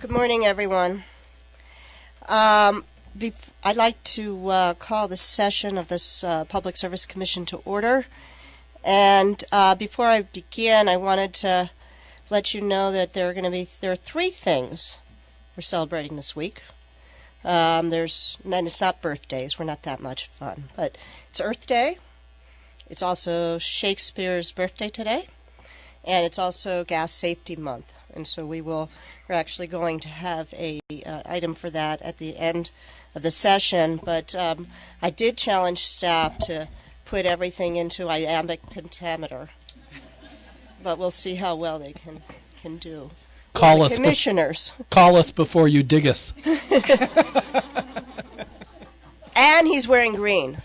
Good morning, everyone. I'd like to call the session of this Public Service Commission to order. And before I begin, I wanted to let you know that there are three things we're celebrating this week. And it's not birthdays, we're not that much fun, but it's Earth Day. It's also Shakespeare's birthday today, and it's also Gas Safety Month. And so we're actually going to have a item for that at the end of the session. But I did challenge staff to put everything into iambic pentameter. But we'll see how well they can do. Calleth commissioners. Calleth before you diggeth. And he's wearing green.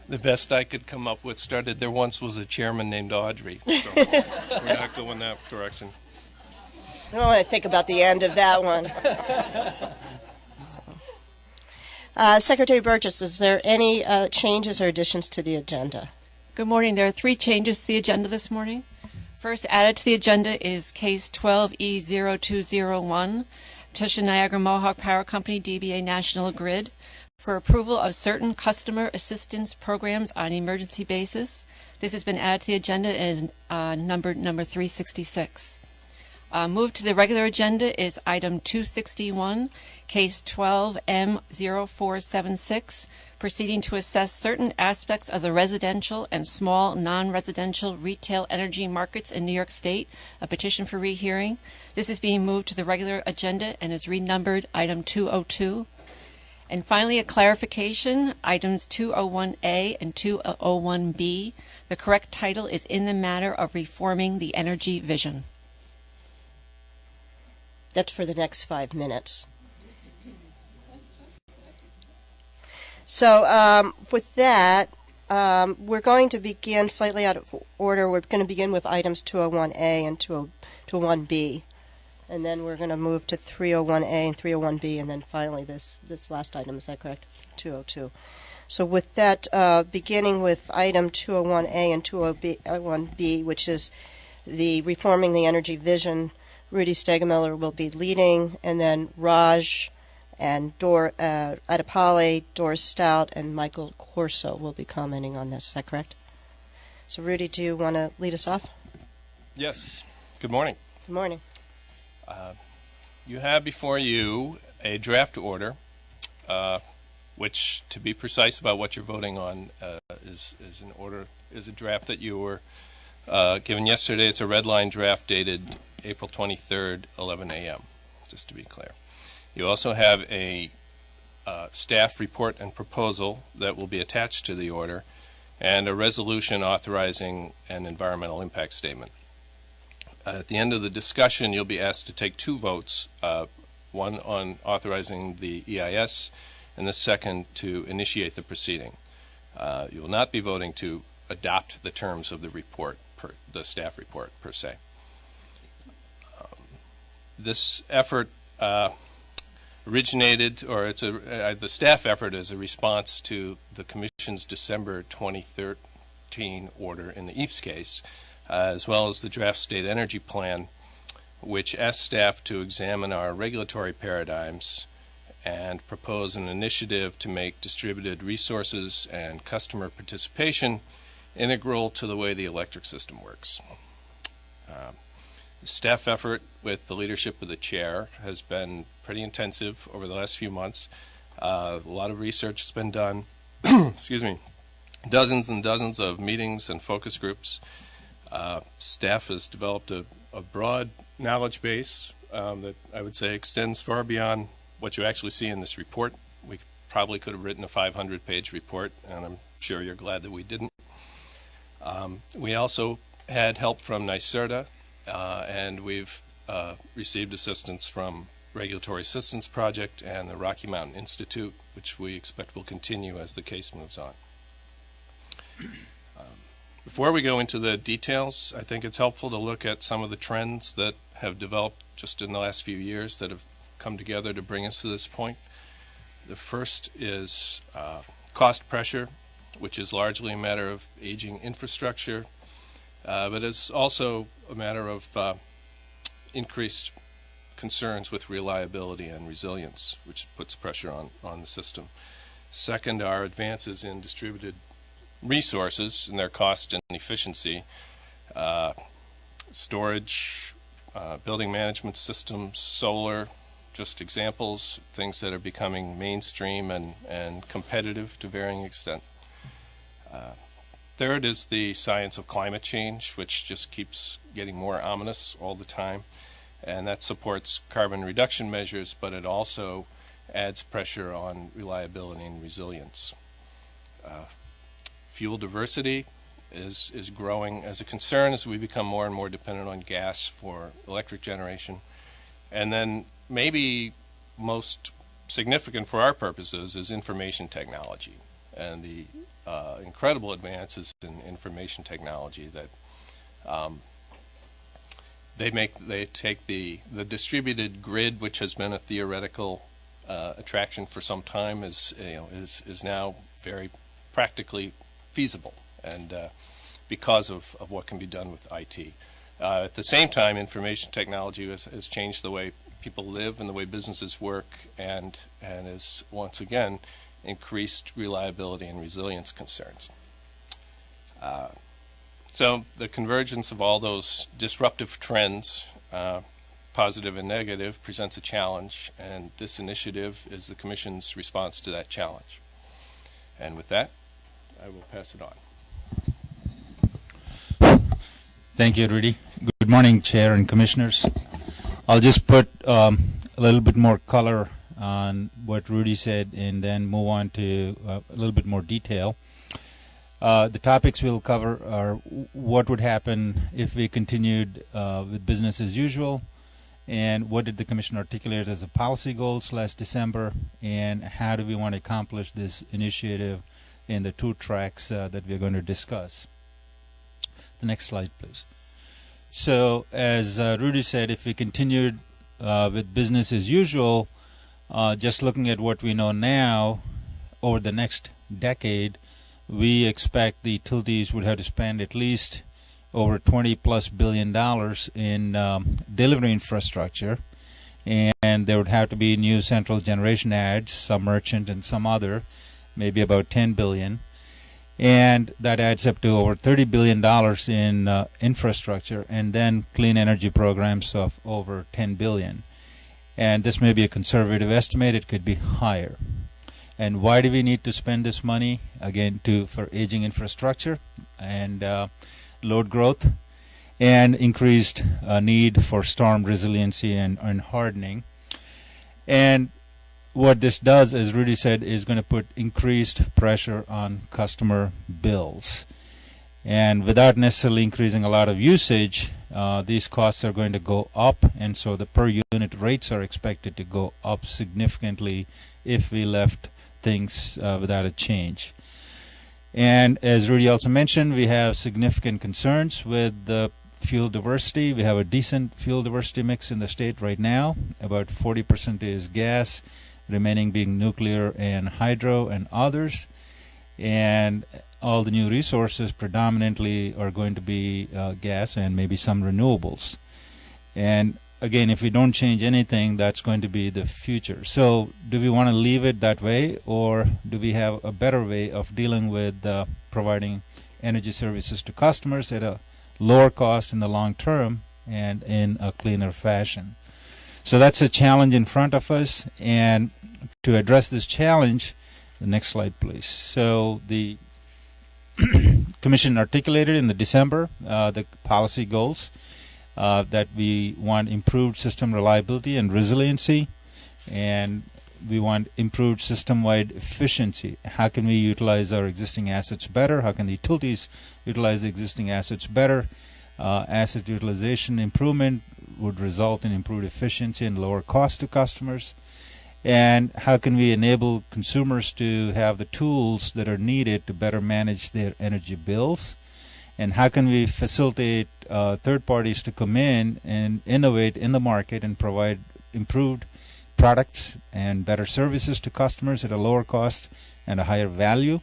The best I could come up with started, there once was a chairman named Audrey. So we're not going that direction. I don't want to think about the end of that one. Secretary Burgess, is there any changes or additions to the agenda? Good morning. There are three changes to the agenda this morning. First, added to the agenda is Case 12E0201, petition Niagara Mohawk Power Company, DBA National Grid, for approval of certain customer assistance programs on an emergency basis. This has been added to the agenda and is number 366. Moved to the regular agenda is item 261, case 12M0476, proceeding to assess certain aspects of the residential and small non-residential retail energy markets in New York State, a petition for rehearing. This is being moved to the regular agenda and is renumbered item 202. And finally, a clarification, items 201A and 201B. The correct title is In the Matter of Reforming the Energy Vision. That's for the next 5 minutes. So with that, we're going to begin slightly out of order. We're going to begin with items 201A and 201B. And then we're going to move to 301A and 301B, and then finally this last item. Is that correct? 202. So with that, beginning with item 201A and 201B, which is the Reforming the Energy Vision, Rudy Stegemiller will be leading, and then Raj and Adipali, Doris Stout, and Michael Corso will be commenting on this. Is that correct? So Rudy, do you want to lead us off? Yes. Good morning. Good morning. You have before you a draft order, which, to be precise about what you're voting on, is a draft that you were given yesterday. It's a red line draft dated April 23rd, 11 a.m., just to be clear. You also have a staff report and proposal that will be attached to the order, and a resolution authorizing an environmental impact statement. At the end of the discussion, you'll be asked to take two votes, one on authorizing the EIS, and the second to initiate the proceeding. You will not be voting to adopt the terms of the report, the staff report per se. This effort originated, or the staff effort is a response to the Commission's December 2013 order in the EAPS case, as well as the draft state energy plan, which asked staff to examine our regulatory paradigms and propose an initiative to make distributed resources and customer participation integral to the way the electric system works. The staff effort with the leadership of the chair has been pretty intensive over the last few months. A lot of research has been done. Excuse me. Dozens and dozens of meetings and focus groups. Staff has developed a broad knowledge base that I would say extends far beyond what you actually see in this report. We probably could have written a 500-page report, and I'm sure you're glad that we didn't. We also had help from NYCA, and we've received assistance from Regulatory Assistance Project and the Rocky Mountain Institute, which we expect will continue as the case moves on. Before we go into the details, I think it's helpful to look at some of the trends that have developed just in the last few years that have come together to bring us to this point. The first is cost pressure, which is largely a matter of aging infrastructure, but it's also a matter of increased concerns with reliability and resilience, which puts pressure on the system. Second are advances in distributed resources and their cost and efficiency, storage, building management systems, solar, just examples, things that are becoming mainstream and competitive to varying extent. Third is the science of climate change, which just keeps getting more ominous all the time, and that supports carbon reduction measures, but it also adds pressure on reliability and resilience. Fuel diversity is growing as a concern as we become more and more dependent on gas for electric generation. And then maybe most significant for our purposes is information technology and the incredible advances in information technology that they take the distributed grid, which has been a theoretical attraction for some time, is now very practically feasible, and because of what can be done with IT. At the same time, information technology has changed the way people live and the way businesses work, and has once again increased reliability and resilience concerns. So the convergence of all those disruptive trends, positive and negative, presents a challenge, and this initiative is the Commission's response to that challenge. And with that, I will pass it on. Thank you, Rudy. Good morning, Chair and Commissioners. I'll just put a little bit more color on what Rudy said and then move on to a little bit more detail. The topics we'll cover are what would happen if we continued with business as usual, and what did the Commission articulate as the policy goals last December, and how do we want to accomplish this initiative in the two tracks that we're going to discuss. The next slide, please. So, as Rudy said, if we continued with business as usual, just looking at what we know now, over the next decade, we expect the utilities would have to spend at least over $20+ billion in delivery infrastructure, and there would have to be new central generation adds, some merchant and some other, maybe about $10 billion, and that adds up to over $30 billion in infrastructure, and then clean energy programs of over $10 billion. And this may be a conservative estimate; it could be higher. And why do we need to spend this money? Again, for aging infrastructure and load growth, and increased need for storm resiliency and hardening. And what this does, as Rudy said, is going to put increased pressure on customer bills. And without necessarily increasing a lot of usage, these costs are going to go up, and so the per unit rates are expected to go up significantly if we left things without a change. And as Rudy also mentioned, we have significant concerns with the fuel diversity. We have a decent fuel diversity mix in the state right now. About 40% is gas, remaining being nuclear and hydro and others. And all the new resources predominantly are going to be gas and maybe some renewables. And again, if we don't change anything, that's going to be the future. So do we want to leave it that way, or do we have a better way of dealing with providing energy services to customers at a lower cost in the long term and in a cleaner fashion? So that's a challenge in front of us, and to address this challenge, the next slide, please. So the Commission articulated in the December the policy goals that we want improved system reliability and resiliency, and we want improved system-wide efficiency. How can we utilize our existing assets better? How can the utilities utilize the existing assets better? Asset utilization improvement would result in improved efficiency and lower cost to customers. And how can we enable consumers to have the tools that are needed to better manage their energy bills? And how can we facilitate third parties to come in and innovate in the market and provide improved products and better services to customers at a lower cost and a higher value?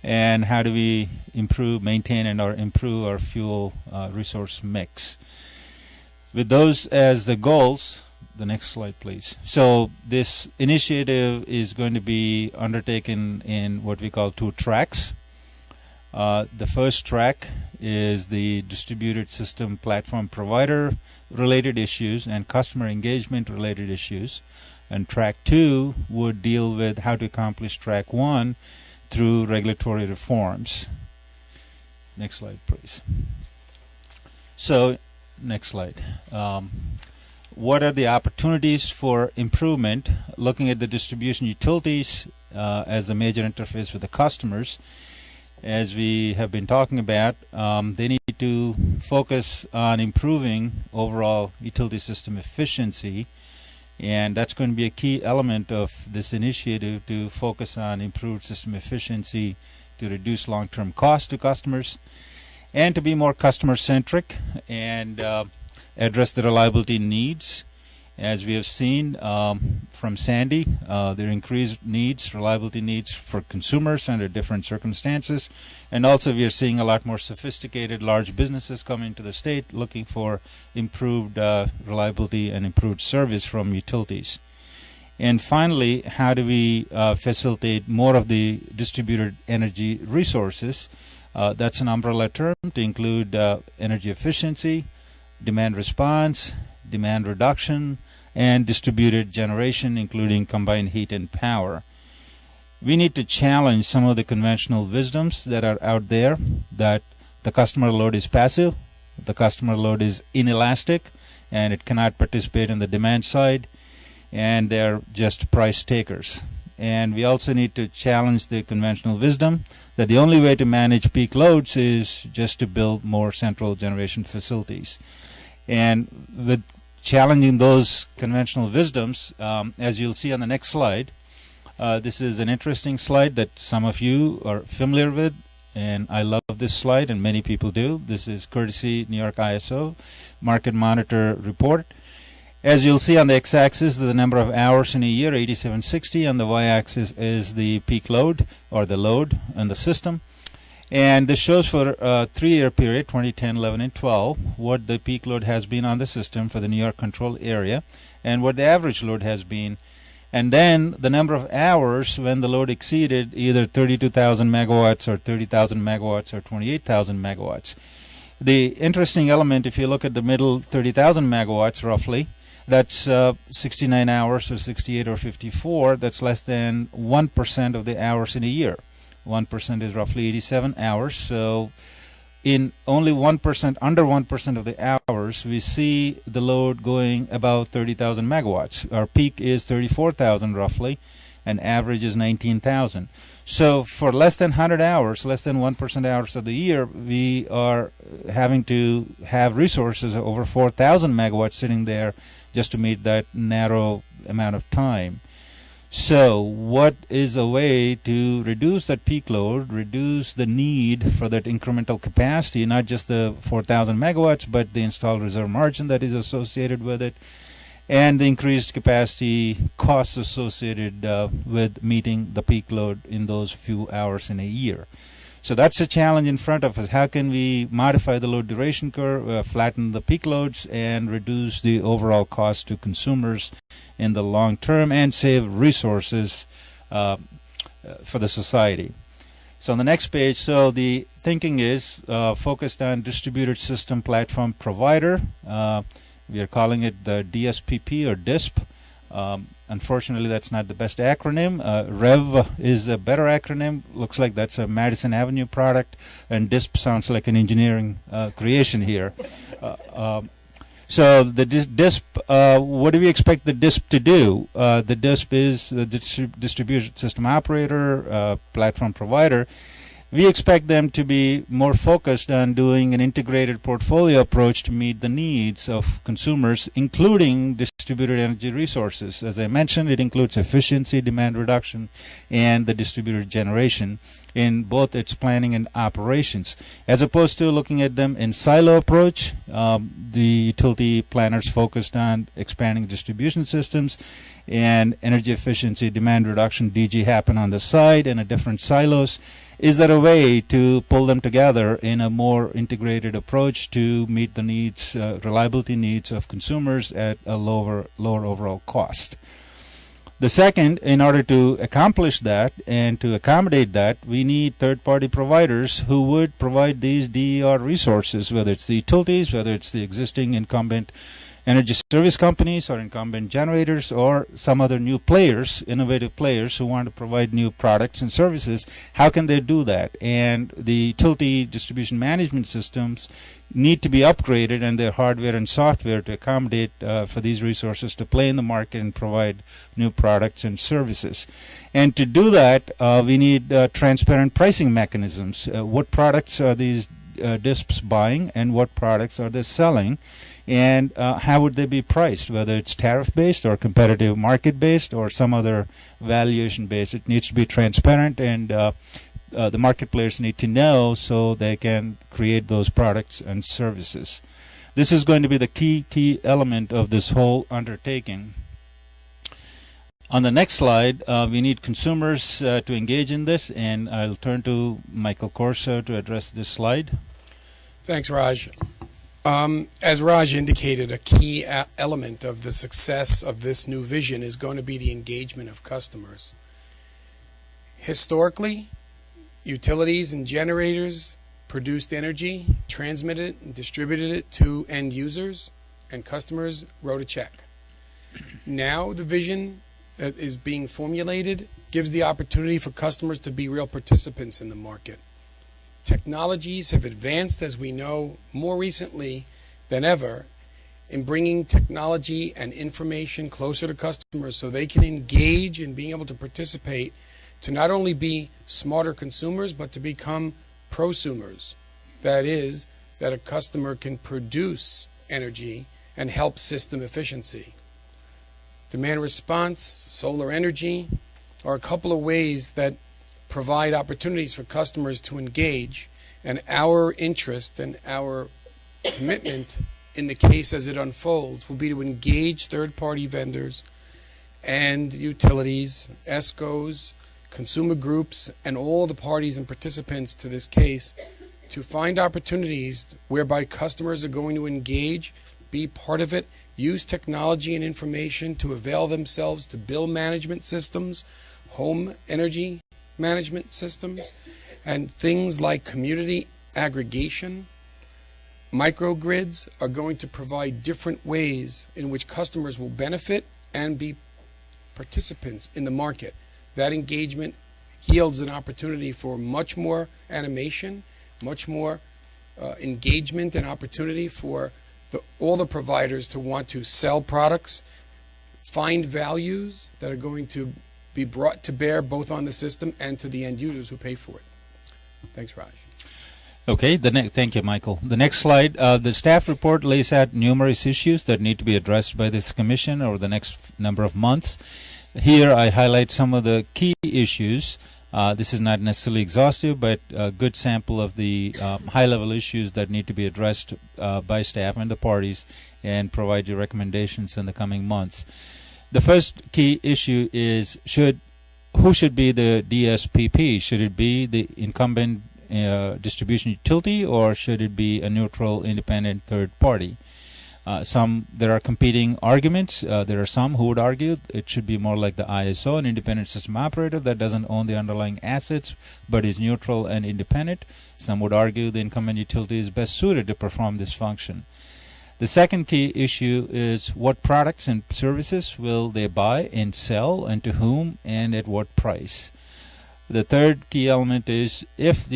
And how do we maintain and improve our fuel resource mix? With those as the goals, The next slide, please. So this initiative is going to be undertaken in what we call 2 tracks. The first track is the distributed system platform provider related issues and customer engagement related issues. And track 2 would deal with how to accomplish track 1 through regulatory reforms. Next slide, please. So, next slide. What are the opportunities for improvement? Looking at the distribution utilities as a major interface with the customers, as we have been talking about, they need to focus on improving overall utility system efficiency, and that's going to be a key element of this initiative, to focus on improved system efficiency to reduce long-term costs to customers and to be more customer-centric and address the reliability needs. As we have seen from Sandy, there are increased needs, reliability needs for consumers under different circumstances. And also we are seeing a lot more sophisticated large businesses come into the state looking for improved reliability and improved service from utilities. And finally, how do we facilitate more of the distributed energy resources? That's an umbrella term to include energy efficiency, demand response, demand reduction, and distributed generation, including combined heat and power. We need to challenge some of the conventional wisdoms that are out there, that the customer load is passive, the customer load is inelastic, and it cannot participate in the demand side, and they're just price takers. And we also need to challenge the conventional wisdom that the only way to manage peak loads is just to build more central generation facilities. And with challenging those conventional wisdoms, as you'll see on the next slide, this is an interesting slide that some of you are familiar with, and I love this slide, and many people do. This is courtesy New York ISO Market Monitor report. As you'll see on the x-axis, the number of hours in a year, 8760. On the y-axis is the peak load, or the load in the system. And this shows for a 3-year period, 2010, 11, and 12, what the peak load has been on the system for the New York control area, and what the average load has been. And then the number of hours when the load exceeded either 32,000 megawatts or 30,000 megawatts or 28,000 megawatts. The interesting element, if you look at the middle 30,000 megawatts roughly, that's 69 hours or 68 or 54. That's less than 1% of the hours in a year. 1% is roughly 87 hours. So in only 1%, under 1% of the hours, we see the load going about 30,000 megawatts. Our peak is 34,000 roughly, and average is 19,000. So for less than 100 hours, less than 1% hours of the year, we are having to have resources of over 4,000 megawatts sitting there just to meet that narrow amount of time. So what is a way to reduce that peak load, reduce the need for that incremental capacity, not just the 4,000 megawatts, but the installed reserve margin that is associated with it, and the increased capacity costs associated with meeting the peak load in those few hours in a year. So that's a challenge in front of us. How can we modify the load duration curve, flatten the peak loads, and reduce the overall cost to consumers in the long term, and save resources for the society? So on the next page, so the thinking is focused on distributed system platform provider. We are calling it the DSPP or DISP. Unfortunately, that's not the best acronym. REV is a better acronym. Looks like that's a Madison Avenue product, and DISP sounds like an engineering creation here. So the DISP, what do we expect the DISP to do? The DISP is the distributed system operator, platform provider. We expect them to be more focused on doing an integrated portfolio approach to meet the needs of consumers, including distributed energy resources. As I mentioned, it includes efficiency, demand reduction, and the distributed generation. in both its planning and operations. As opposed to looking at them in silo approach, the utility planners focused on expanding distribution systems and energy efficiency, demand reduction, DG happen on the side and a different silos. Is there a way to pull them together in a more integrated approach to meet the needs, reliability needs of consumers at a lower overall cost? The second, in order to accomplish that and to accommodate that, we need third-party providers who would provide these DER resources, whether it's the utilities, whether it's the existing incumbent energy service companies or incumbent generators or some other new players, innovative players who want to provide new products and services. How can they do that? And the utility distribution management systems need to be upgraded and their hardware and software to accommodate for these resources to play in the market and provide new products and services. And to do that, we need transparent pricing mechanisms. What products are these DISPs buying and what products are they selling? And how would they be priced, whether it's tariff-based or competitive market-based or some other valuation-based? It needs to be transparent, and the market players need to know so they can create those products and services. This is going to be the key element of this whole undertaking. On the next slide, we need consumers to engage in this, and I'll turn to Michael Corso to address this slide. Thanks, Raj. As Raj indicated, a key element of the success of this new vision is going to be the engagement of customers. Historically, utilities and generators produced energy, transmitted it, and distributed it to end users, and customers wrote a check. Now the vision that is being formulated gives the opportunity for customers to be real participants in the market. Technologies have advanced, as we know, more recently than ever in bringing technology and information closer to customers so they can engage in being able to participate to not only be smarter consumers but to become prosumers. That is, that a customer can produce energy and help system efficiency. Demand response, solar energy are a couple of ways that provide opportunities for customers to engage, and our interest and our commitment in the case as it unfolds will be to engage third-party vendors and utilities, ESCOs, consumer groups, and all the parties and participants to this case to find opportunities whereby customers are going to engage, be part of it, use technology and information to avail themselves to bill management systems, home energy management systems, and things like community aggregation. Microgrids are going to provide different ways in which customers will benefit and be participants in the market. That engagement yields an opportunity for much more animation, much more engagement and opportunity for all the providers to want to sell products, find values that are going to be brought to bear both on the system and to the end users who pay for it. Thanks, Raj. Okay, thank you, Michael. The next slide, the staff report lays out numerous issues that need to be addressed by this commission over the next number of months. Here I highlight some of the key issues. This is not necessarily exhaustive, but a good sample of the high-level issues that need to be addressed by staff and the parties, and provide you recommendations in the coming months. The first key issue is who should be the DSPP? Should it be the incumbent distribution utility, or should it be a neutral, independent third party? There are competing arguments. There are some who would argue it should be more like the ISO, an independent system operator that doesn't own the underlying assets but is neutral and independent. Some would argue the incumbent utility is best suited to perform this function. The second key issue is what products and services will they buy and sell, and to whom, and at what price. The third key element is should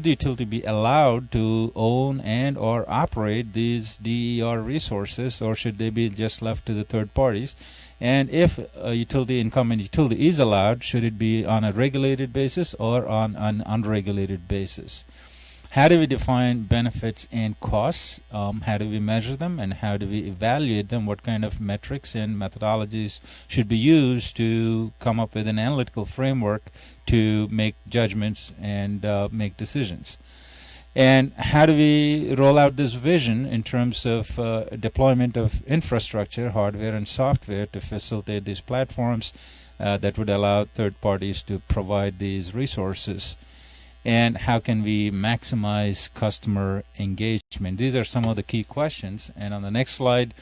the utility be allowed to own and or operate these DER resources, or should they be just left to the third parties? And if a incumbent utility is allowed, should it be on a regulated basis or on an unregulated basis? How do we define benefits and costs? How do we measure them, and how do we evaluate them? What kind of metrics and methodologies should be used to come up with an analytical framework to make judgments and make decisions? And how do we roll out this vision in terms of deployment of infrastructure, hardware and software, to facilitate these platforms that would allow third parties to provide these resources? And how can we maximize customer engagement? These are some of the key questions. And on the next slide,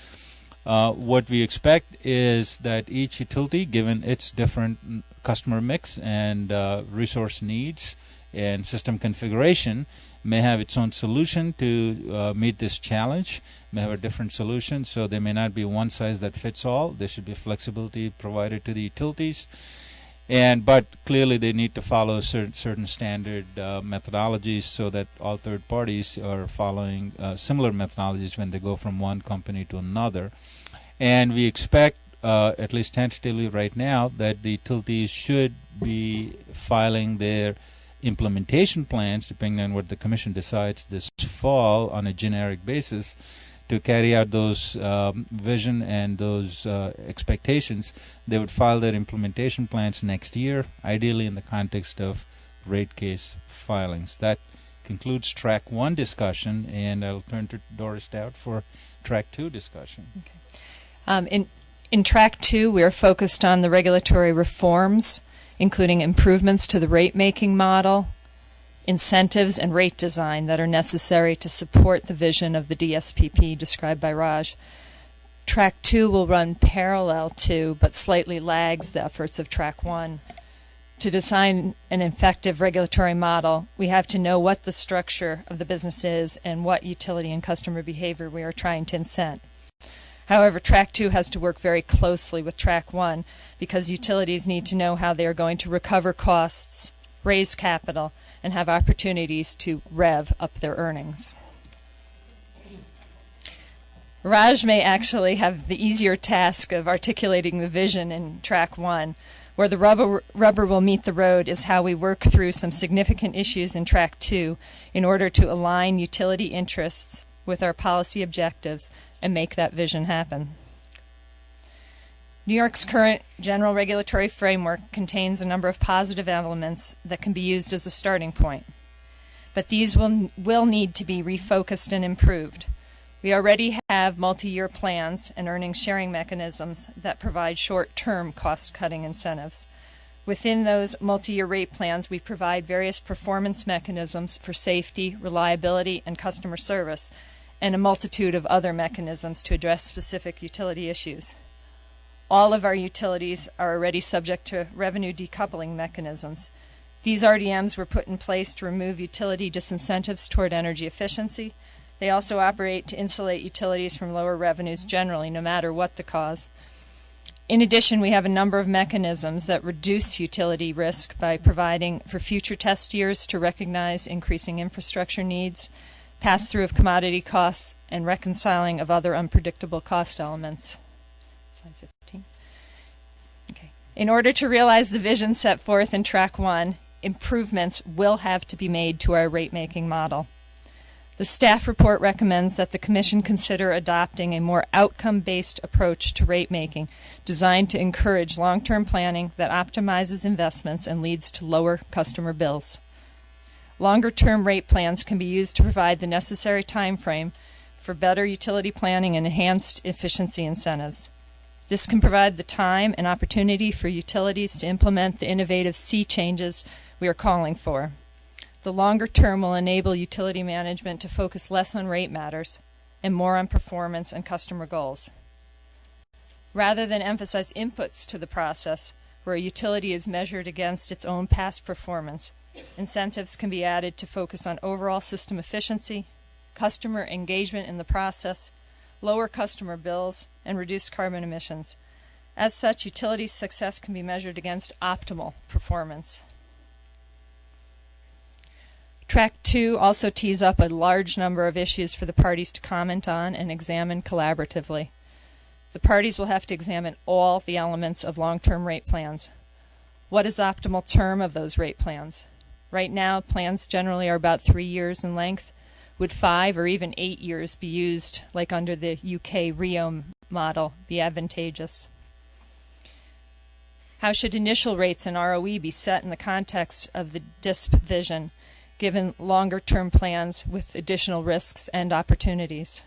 what we expect is that each utility, given its different customer mix and resource needs and system configuration, may have its own solution to meet this challenge, may have a different solution, so there may not be one size that fits all. There should be flexibility provided to the utilities. But clearly they need to follow certain standard methodologies so that all third parties are following similar methodologies when they go from one company to another. And we expect, at least tentatively right now, that the utilities should be filing their implementation plans, depending on what the Commission decides this fall, on a generic basis to carry out those vision and those expectations. They would file their implementation plans next year, ideally in the context of rate case filings. That concludes Track 1 discussion, and I'll turn to Doris Stout for Track 2 discussion. Okay. In Track 2, we are focused on the regulatory reforms, including improvements to the rate-making model, incentives and rate design that are necessary to support the vision of the DSPP described by Raj. Track 2 will run parallel to, but slightly lags, the efforts of Track 1. To design an effective regulatory model, we have to know what the structure of the business is and what utility and customer behavior we are trying to incent. However, Track 2 has to work very closely with Track 1 because utilities need to know how they are going to recover costs, raise capital, and have opportunities to rev up their earnings. Raj may actually have the easier task of articulating the vision in Track 1. Where the rubber will meet the road is how we work through some significant issues in Track 2 in order to align utility interests with our policy objectives and make that vision happen. New York's current general regulatory framework contains a number of positive elements that can be used as a starting point. But these will need to be refocused and improved. We already have multi-year plans and earnings sharing mechanisms that provide short-term cost-cutting incentives. Within those multi-year rate plans, we provide various performance mechanisms for safety, reliability, and customer service, and a multitude of other mechanisms to address specific utility issues. All of our utilities are already subject to revenue decoupling mechanisms. These RDMs were put in place to remove utility disincentives toward energy efficiency. They also operate to insulate utilities from lower revenues generally, no matter what the cause. In addition, we have a number of mechanisms that reduce utility risk by providing for future test years to recognize increasing infrastructure needs, pass-through of commodity costs, and reconciling of other unpredictable cost elements. Slide 15. Okay. In order to realize the vision set forth in Track 1, improvements will have to be made to our rate-making model. The staff report recommends that the Commission consider adopting a more outcome-based approach to rate-making designed to encourage long-term planning that optimizes investments and leads to lower customer bills. Longer-term rate plans can be used to provide the necessary time frame for better utility planning and enhanced efficiency incentives. This can provide the time and opportunity for utilities to implement the innovative sea changes we are calling for. The longer term will enable utility management to focus less on rate matters and more on performance and customer goals. Rather than emphasize inputs to the process, where a utility is measured against its own past performance, incentives can be added to focus on overall system efficiency, customer engagement in the process, lower customer bills, and reduce carbon emissions. As such, utility success can be measured against optimal performance. Track 2 also tees up a large number of issues for the parties to comment on and examine collaboratively. The parties will have to examine all the elements of long-term rate plans. What is the optimal term of those rate plans? Right now, plans generally are about 3 years in length. Would 5 or even 8 years be used, like under the UK RIO model, be advantageous? How should initial rates and ROE be set in the context of the DISP vision, given longer-term plans with additional risks and opportunities?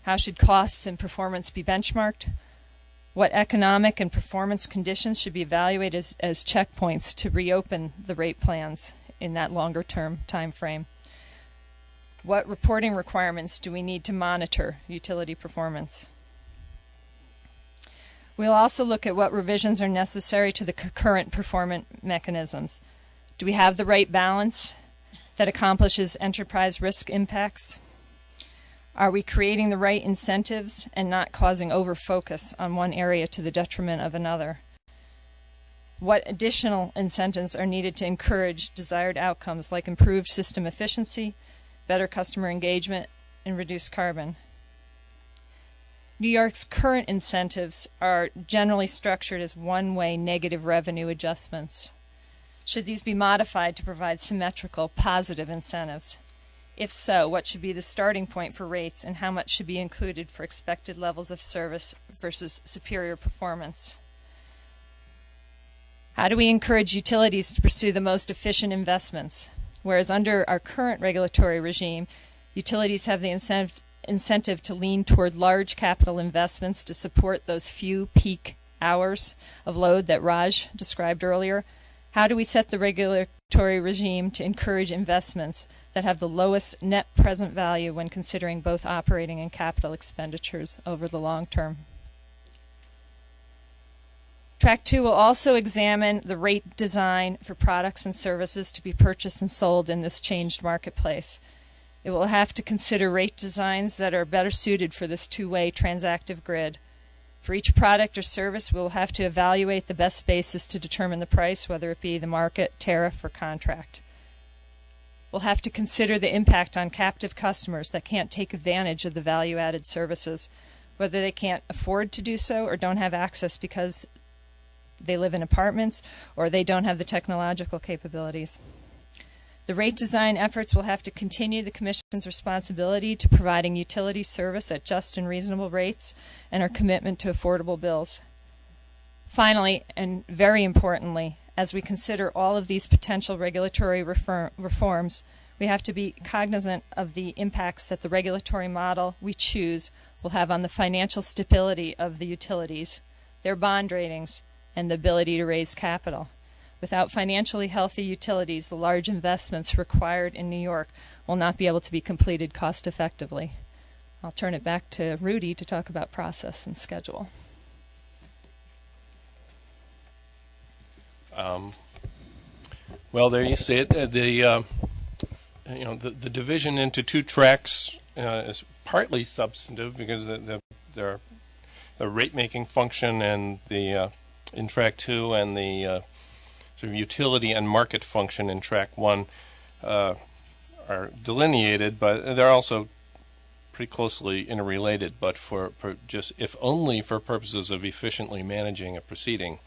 How should costs and performance be benchmarked? What economic and performance conditions should be evaluated as checkpoints to reopen the rate plans in that longer-term time frame? What reporting requirements do we need to monitor utility performance? We'll also look at what revisions are necessary to the current performance mechanisms. Do we have the right balance that accomplishes enterprise risk impacts? Are we creating the right incentives and not causing overfocus on one area to the detriment of another? What additional incentives are needed to encourage desired outcomes like improved system efficiency, better customer engagement, and reduced carbon? New York's current incentives are generally structured as one-way negative revenue adjustments. Should these be modified to provide symmetrical positive incentives? If so, what should be the starting point for rates, and how much should be included for expected levels of service versus superior performance? How do we encourage utilities to pursue the most efficient investments? Whereas under our current regulatory regime, utilities have the incentive to lean toward large capital investments to support those few peak hours of load that Raj described earlier. How do we set the regulatory regime to encourage investments that have the lowest net present value when considering both operating and capital expenditures over the long term? Track 2 will also examine the rate design for products and services to be purchased and sold in this changed marketplace. It will have to consider rate designs that are better suited for this two-way transactive grid. For each product or service, we will have to evaluate the best basis to determine the price, whether it be the market, tariff, or contract. We'll have to consider the impact on captive customers that can't take advantage of the value-added services, whether they can't afford to do so or don't have access because they live in apartments or they don't have the technological capabilities. The rate design efforts will have to continue the Commission's responsibility to providing utility service at just and reasonable rates and our commitment to affordable bills. Finally, and very importantly, as we consider all of these potential regulatory reforms, we have to be cognizant of the impacts that the regulatory model we choose will have on the financial stability of the utilities, their bond ratings, and the ability to raise capital. Without financially healthy utilities, the large investments required in New York will not be able to be completed cost effectively. I'll turn it back to Rudy to talk about process and schedule. Well, there you see it. The division into two tracks is partly substantive because there are a rate-making function and the in track 2 and the sort of utility and market function in track 1 are delineated, but they're also pretty closely interrelated. But for just if only for purposes of efficiently managing a proceeding,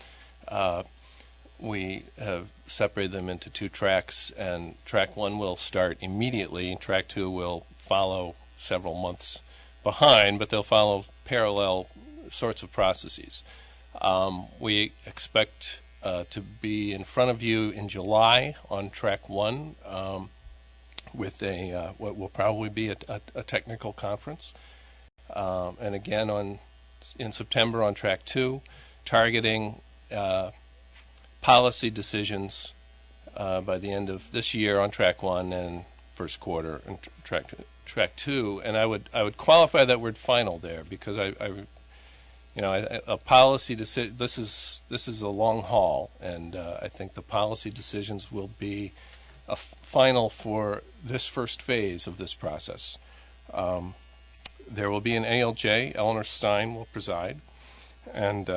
we have separated them into two tracks, and track 1 will start immediately, and track 2 will follow several months behind, but they'll follow parallel sorts of processes. We expect to be in front of you in July on track 1 with what will probably be a technical conference, and again in September on track 2, targeting policy decisions by the end of this year on track 1 and first quarter in track 2. And I would qualify that word "final" there because a policy decision. This is a long haul, and I think the policy decisions will be a final for this first phase of this process. There will be an ALJ. Eleanor Stein will preside, and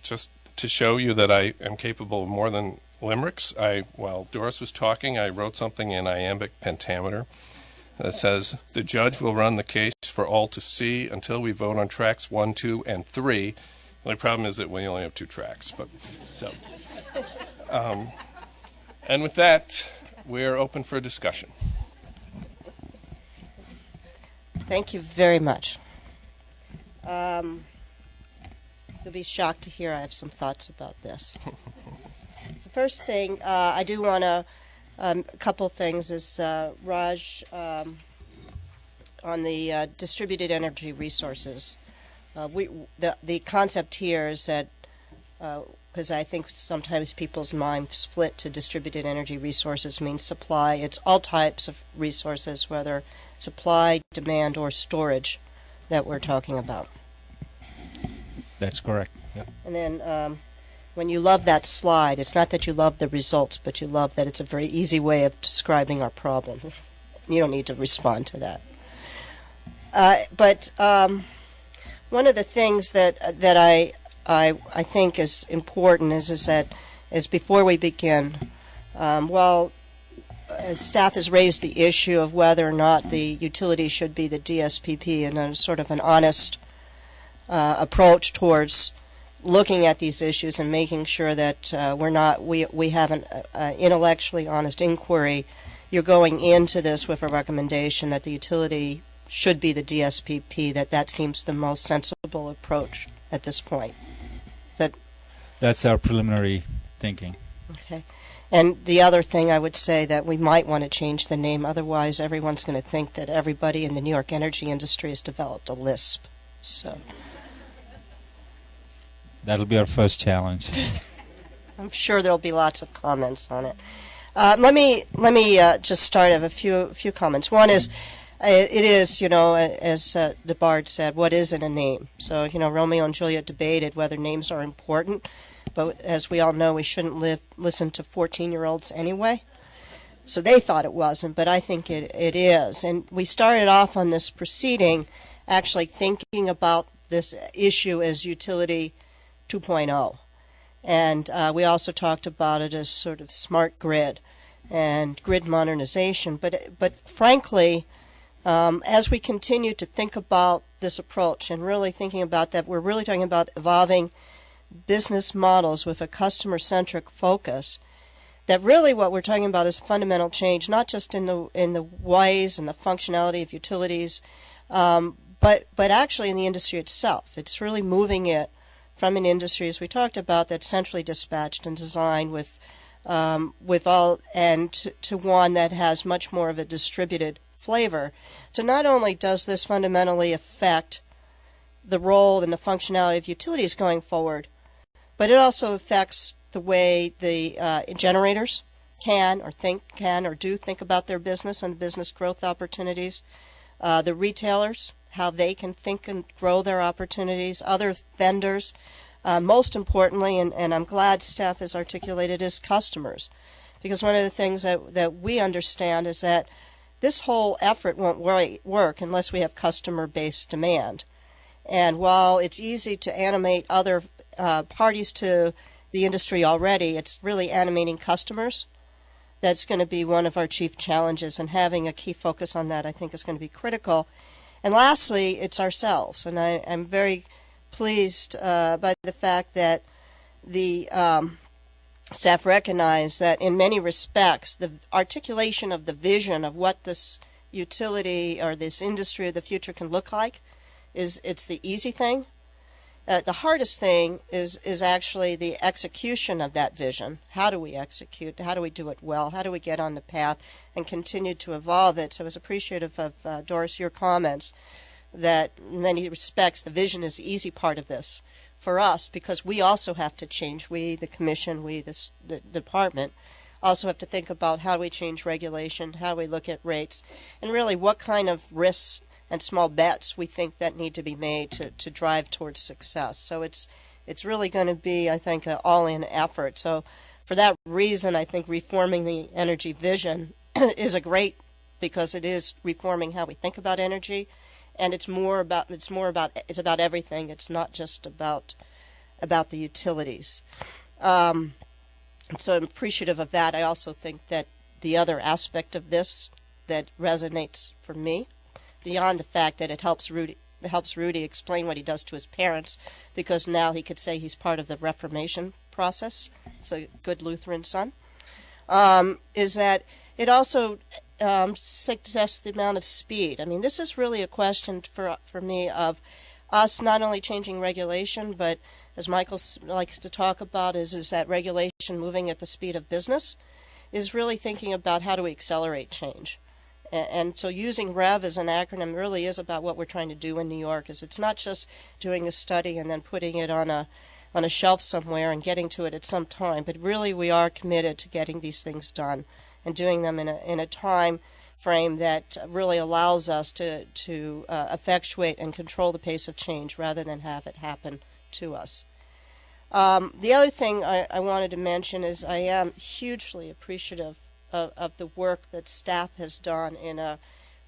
just to show you that I am capable of more than limericks, while Doris was talking, I wrote something in iambic pentameter that says, "The judge will run the case for all to see until we vote on tracks 1, 2, and 3. The only problem is that we only have 2 tracks. But so, And with that, we're open for discussion. Thank you very much. You'll be shocked to hear I have some thoughts about this. So first thing, I do want to, a couple things is Raj, on the distributed energy resources. The concept here is that, because I think sometimes people's minds split to distributed energy resources means supply. It's all types of resources, whether supply, demand, or storage that we're talking about. That's correct. Yep. And then when you love that slide, it's not that you love the results, but you love that it's a very easy way of describing our problem. You don't need to respond to that. But one of the things that I think is important is before we begin, staff has raised the issue of whether or not the utility should be the DSPP, and a sort of an honest approach towards looking at these issues and making sure that we have an intellectually honest inquiry. You're going into this with a recommendation that the utility should be the DSPP, that seems the most sensible approach at this point. That's our preliminary thinking. Okay. And the other thing I would say that we might want to change the name, otherwise everyone's going to think that everybody in the New York energy industry has developed a lisp. So That'll be our first challenge. I'm sure there'll be lots of comments on it. Let me just start with a few comments. One is, it is, as DeBard said, what is in a name? So, Romeo and Juliet debated whether names are important, but as we all know, we shouldn't listen to 14-year-olds anyway. So they thought it wasn't, but I think it is. And we started off on this proceeding actually thinking about this issue as Utility 2.0. And we also talked about it as sort of smart grid and grid modernization. But frankly, as we continue to think about this approach and really thinking about that, we're really talking about evolving business models with a customer-centric focus. That really what we're talking about is a fundamental change, not just in the ways and the functionality of utilities, but actually in the industry itself. It's really moving it from an industry, as we talked about, that's centrally dispatched and designed with all, and to one that has much more of a distributed flavor. So not only does this fundamentally affect the role and the functionality of utilities going forward, but it also affects the way the generators can or do think about their business and business growth opportunities, the retailers, how they can think and grow their opportunities, other vendors, most importantly, and I'm glad staff has articulated, is customers. Because one of the things that we understand is that this whole effort won't work unless we have customer-based demand. And while it's easy to animate other parties to the industry already, it's really animating customers. That's going to be one of our chief challenges, and having a key focus on that I think is going to be critical. And lastly, it's ourselves, and I'm very pleased by the fact that the staff recognize that in many respects the articulation of the vision of what this utility or this industry of the future can look like it's the easy thing. The hardest thing is actually the execution of that vision. How do we execute? How do we do it well? How do we get on the path and continue to evolve it? So I was appreciative of, Doris, your comments that in many respects the vision is the easy part of this for us, because we also have to change. We, the commission, the department, also have to think about how we change regulation, how we look at rates, and really what kind of risks and small bets we think that need to be made to drive towards success. So it's really going to be, I think, an all-in effort. So for that reason, I think reforming the energy vision is because it is reforming how we think about energy, and it's about everything. It's not just about the utilities. So I'm appreciative of that. I also think that the other aspect of this that resonates for me, beyond the fact that it helps Rudy explain what he does to his parents, because now he could say he's part of the Reformation process. So good Lutheran son. is that it also suggests the amount of speed. I mean, this is really a question for me of us not only changing regulation, but as Michael likes to talk about, is that regulation moving at the speed of business, is really thinking about how do we accelerate change. And so using REV as an acronym really is about what we're trying to do in New York. Is it's not just doing a study and then putting it on a shelf somewhere and getting to it at some time, but really we are committed to getting these things done and doing them in a time frame that really allows us to effectuate and control the pace of change rather than have it happen to us. The other thing I wanted to mention is I am hugely appreciative of the work that staff has done in a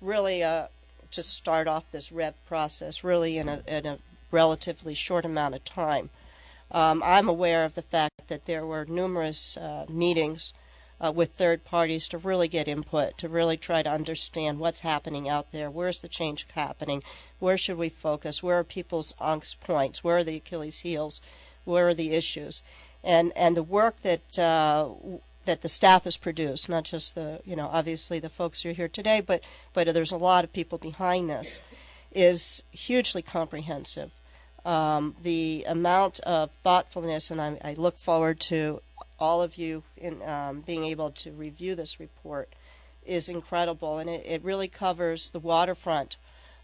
really to start off this REV process really in a relatively short amount of time. I'm aware of the fact that there were numerous meetings with third parties to really get input, to really try to understand what's happening out there, where's the change happening, where should we focus, where are people's angst points, where are the Achilles heels, where are the issues, and the work that the staff has produced, not just the obviously the folks who are here today, but there's a lot of people behind this, is hugely comprehensive. The amount of thoughtfulness, and I look forward to all of you in being able to review this report, is incredible, and it really covers the waterfront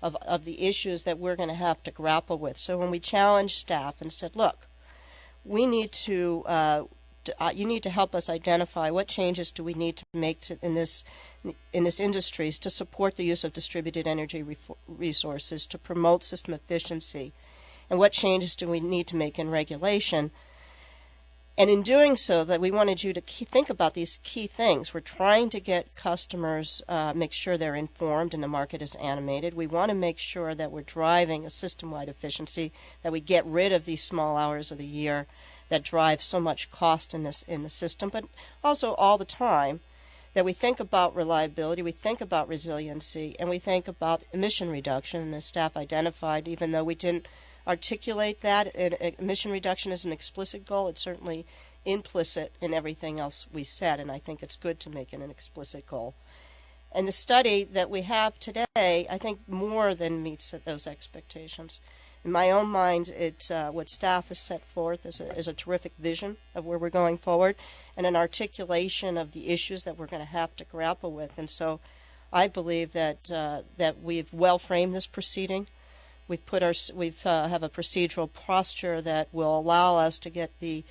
of the issues that we're going to have to grapple with. So when we challenged staff and said, look, we need to you need to help us identify what changes do we need to make in this industries to support the use of distributed energy resources, to promote system efficiency, and what changes do we need to make in regulation. And in doing so, that we wanted you to think about these key things. We're trying to get customers, make sure they're informed and the market is animated. We want to make sure that we're driving a system-wide efficiency, that we get rid of these small hours of the year that drive so much cost in the system, but also all the time that we think about reliability, we think about resiliency, and we think about emission reduction. And the staff identified, even though we didn't articulate that, emission reduction is an explicit goal. It's certainly implicit in everything else we said, and I think it's good to make it an explicit goal. And the study that we have today, I think, more than meets those expectations. In my own mind, it's what staff has set forth is a terrific vision of where we're going forward and an articulation of the issues that we're going to have to grapple with. And so I believe that we've well framed this proceeding. We've have a procedural posture that will allow us to get the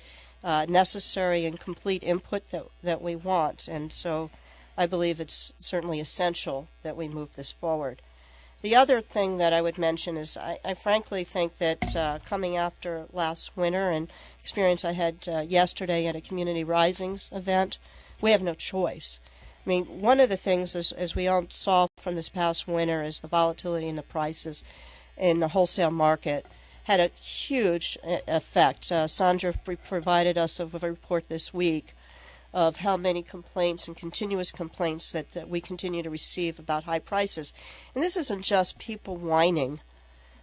necessary and complete input that we want. And so I believe it's certainly essential that we move this forward. The other thing that I would mention is I frankly think that coming after last winter and experience I had yesterday at a Community Risings event, we have no choice. I mean, one of the things, as we all saw from this past winter, is the volatility in the prices in the wholesale market had a huge effect. Sandra provided us with a report this week of how many complaints and continuous complaints that we continue to receive about high prices. And this isn't just people whining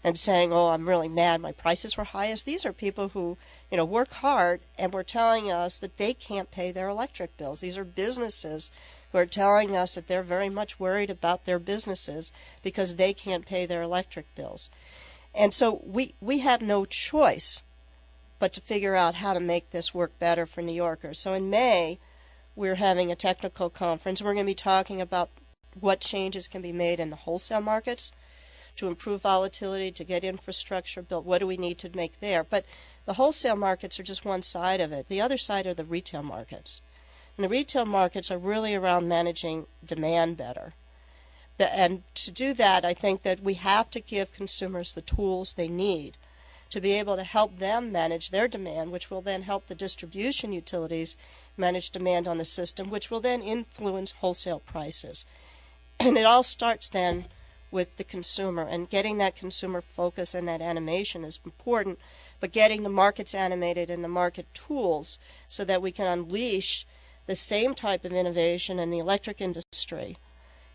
and saying, oh, I'm really mad, my prices were highest. These are people who, work hard and were telling us that they can't pay their electric bills. These are businesses who are telling us that they're very much worried about their businesses because they can't pay their electric bills. And so we have no choice but to figure out how to make this work better for New Yorkers. So in May, we're having a technical conference. We're going to be talking about what changes can be made in the wholesale markets to improve volatility, to get infrastructure built. What do we need to make there? But the wholesale markets are just one side of it. The other side are the retail markets. And the retail markets are really around managing demand better. And to do that, I think that we have to give consumers the tools they need to be able to help them manage their demand, which will then help the distribution utilities manage demand on the system, which will then influence wholesale prices. And it all starts then with the consumer, and getting that consumer focus and that animation is important, but getting the markets animated and the market tools so that we can unleash the same type of innovation in the electric industry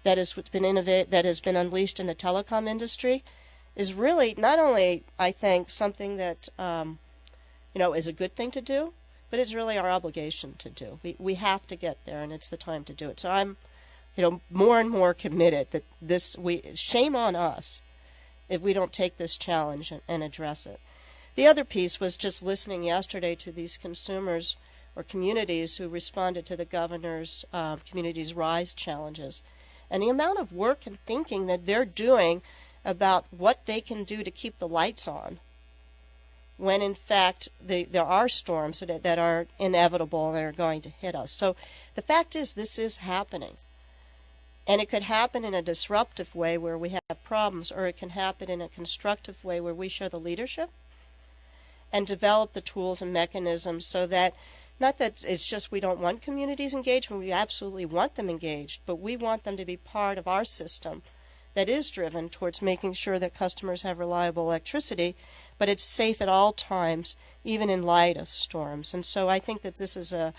that has been unleashed in the telecom industry is really not only, I think, something that is a good thing to do, but it's really our obligation to do. We have to get there, and it's the time to do it. So I'm, more and more committed that shame on us if we don't take this challenge and address it. The other piece was just listening yesterday to these consumers or communities who responded to the governor's Communities Rise challenges, and the amount of work and thinking that they're doing about what they can do to keep the lights on when in fact there are storms that are inevitable and are going to hit us. So the fact is, this is happening. And it could happen in a disruptive way where we have problems, or it can happen in a constructive way where we show the leadership and develop the tools and mechanisms so that, not that it's just we don't want communities engaged, we absolutely want them engaged, but we want them to be part of our system that is driven towards making sure that customers have reliable electricity, but it's safe at all times, even in light of storms. And so I think that this is a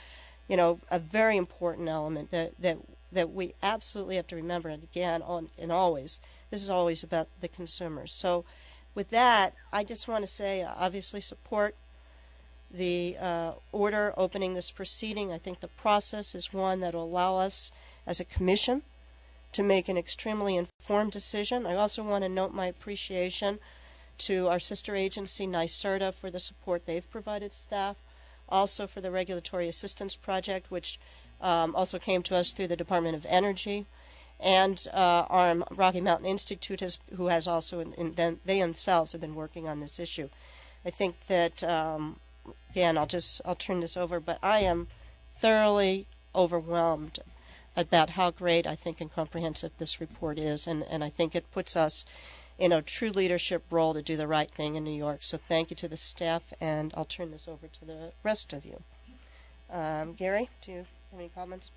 very important element that we absolutely have to remember. And again, this is always about the consumers. So with that, I just want to say, obviously support the order opening this proceeding. I think the process is one that will allow us as a commission to make an extremely informed decision. I also want to note my appreciation to our sister agency, NYCA, for the support they've provided staff, also for the Regulatory Assistance Project, which also came to us through the Department of Energy, and our Rocky Mountain Institute, who has also, they themselves have been working on this issue. I think that, again, I'll turn this over, but I am thoroughly overwhelmed about how great I think and comprehensive this report is, and I think it puts us in a true leadership role to do the right thing in New York. So thank you to the staff, and I'll turn this over to the rest of you. Gary, do you have any comments?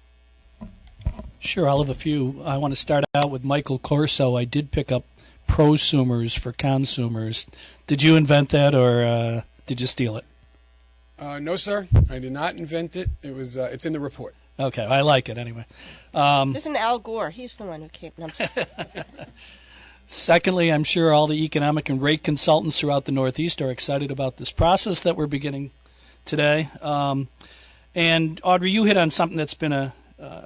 Sure, I'll have a few. I want to start out with Michael Corso. I did pick up prosumers for consumers. Did you invent that, or did you steal it? No, sir. I did not invent it. It's in the report. Okay, I like it anyway. Isn't Al Gore? He's the one who came. No, I'm just Secondly, I'm sure all the economic and rate consultants throughout the Northeast are excited about this process that we're beginning today. And Audrey, you hit on something that's been a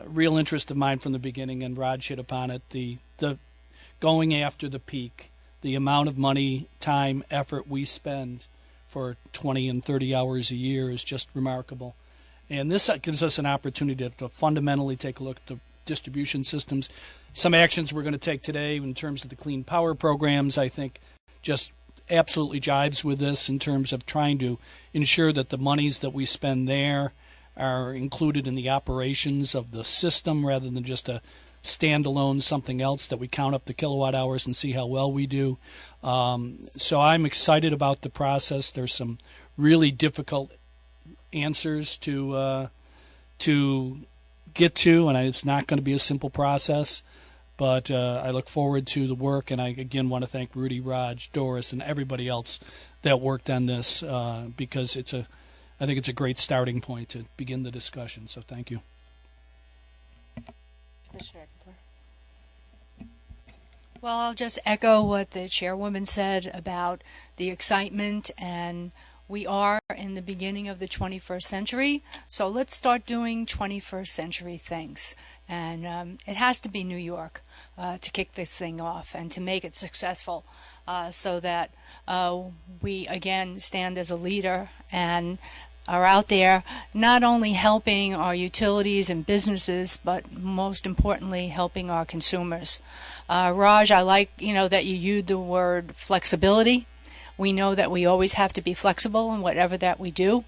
real interest of mine from the beginning, and Raj hit upon it, the going after the peak, the amount of money, time, effort we spend for 20 and 30 hours a year is just remarkable. And this gives us an opportunity to fundamentally take a look at the distribution systems. Some actions we're going to take today in terms of the clean power programs, I think, just absolutely jives with this in terms of trying to ensure that the monies that we spend there are included in the operations of the system rather than just a standalone something else that we count up the kilowatt hours and see how well we do. So I'm excited about the process. There's some really difficult answers to get to, and it's not going to be a simple process. But I look forward to the work, and I again want to thank Rudy, Raj, Doris, and everybody else that worked on this because I think it's a great starting point to begin the discussion. So thank you. Commissioner. Well, I'll just echo what the chairwoman said about the excitement, and we are in the beginning of the 21st century, so let's start doing 21st century things. And it has to be New York to kick this thing off and to make it successful so that we, again, stand as a leader and are out there not only helping our utilities and businesses, but most importantly, helping our consumers. Raj, I like, that you used the word flexibility. We know that we always have to be flexible in whatever that we do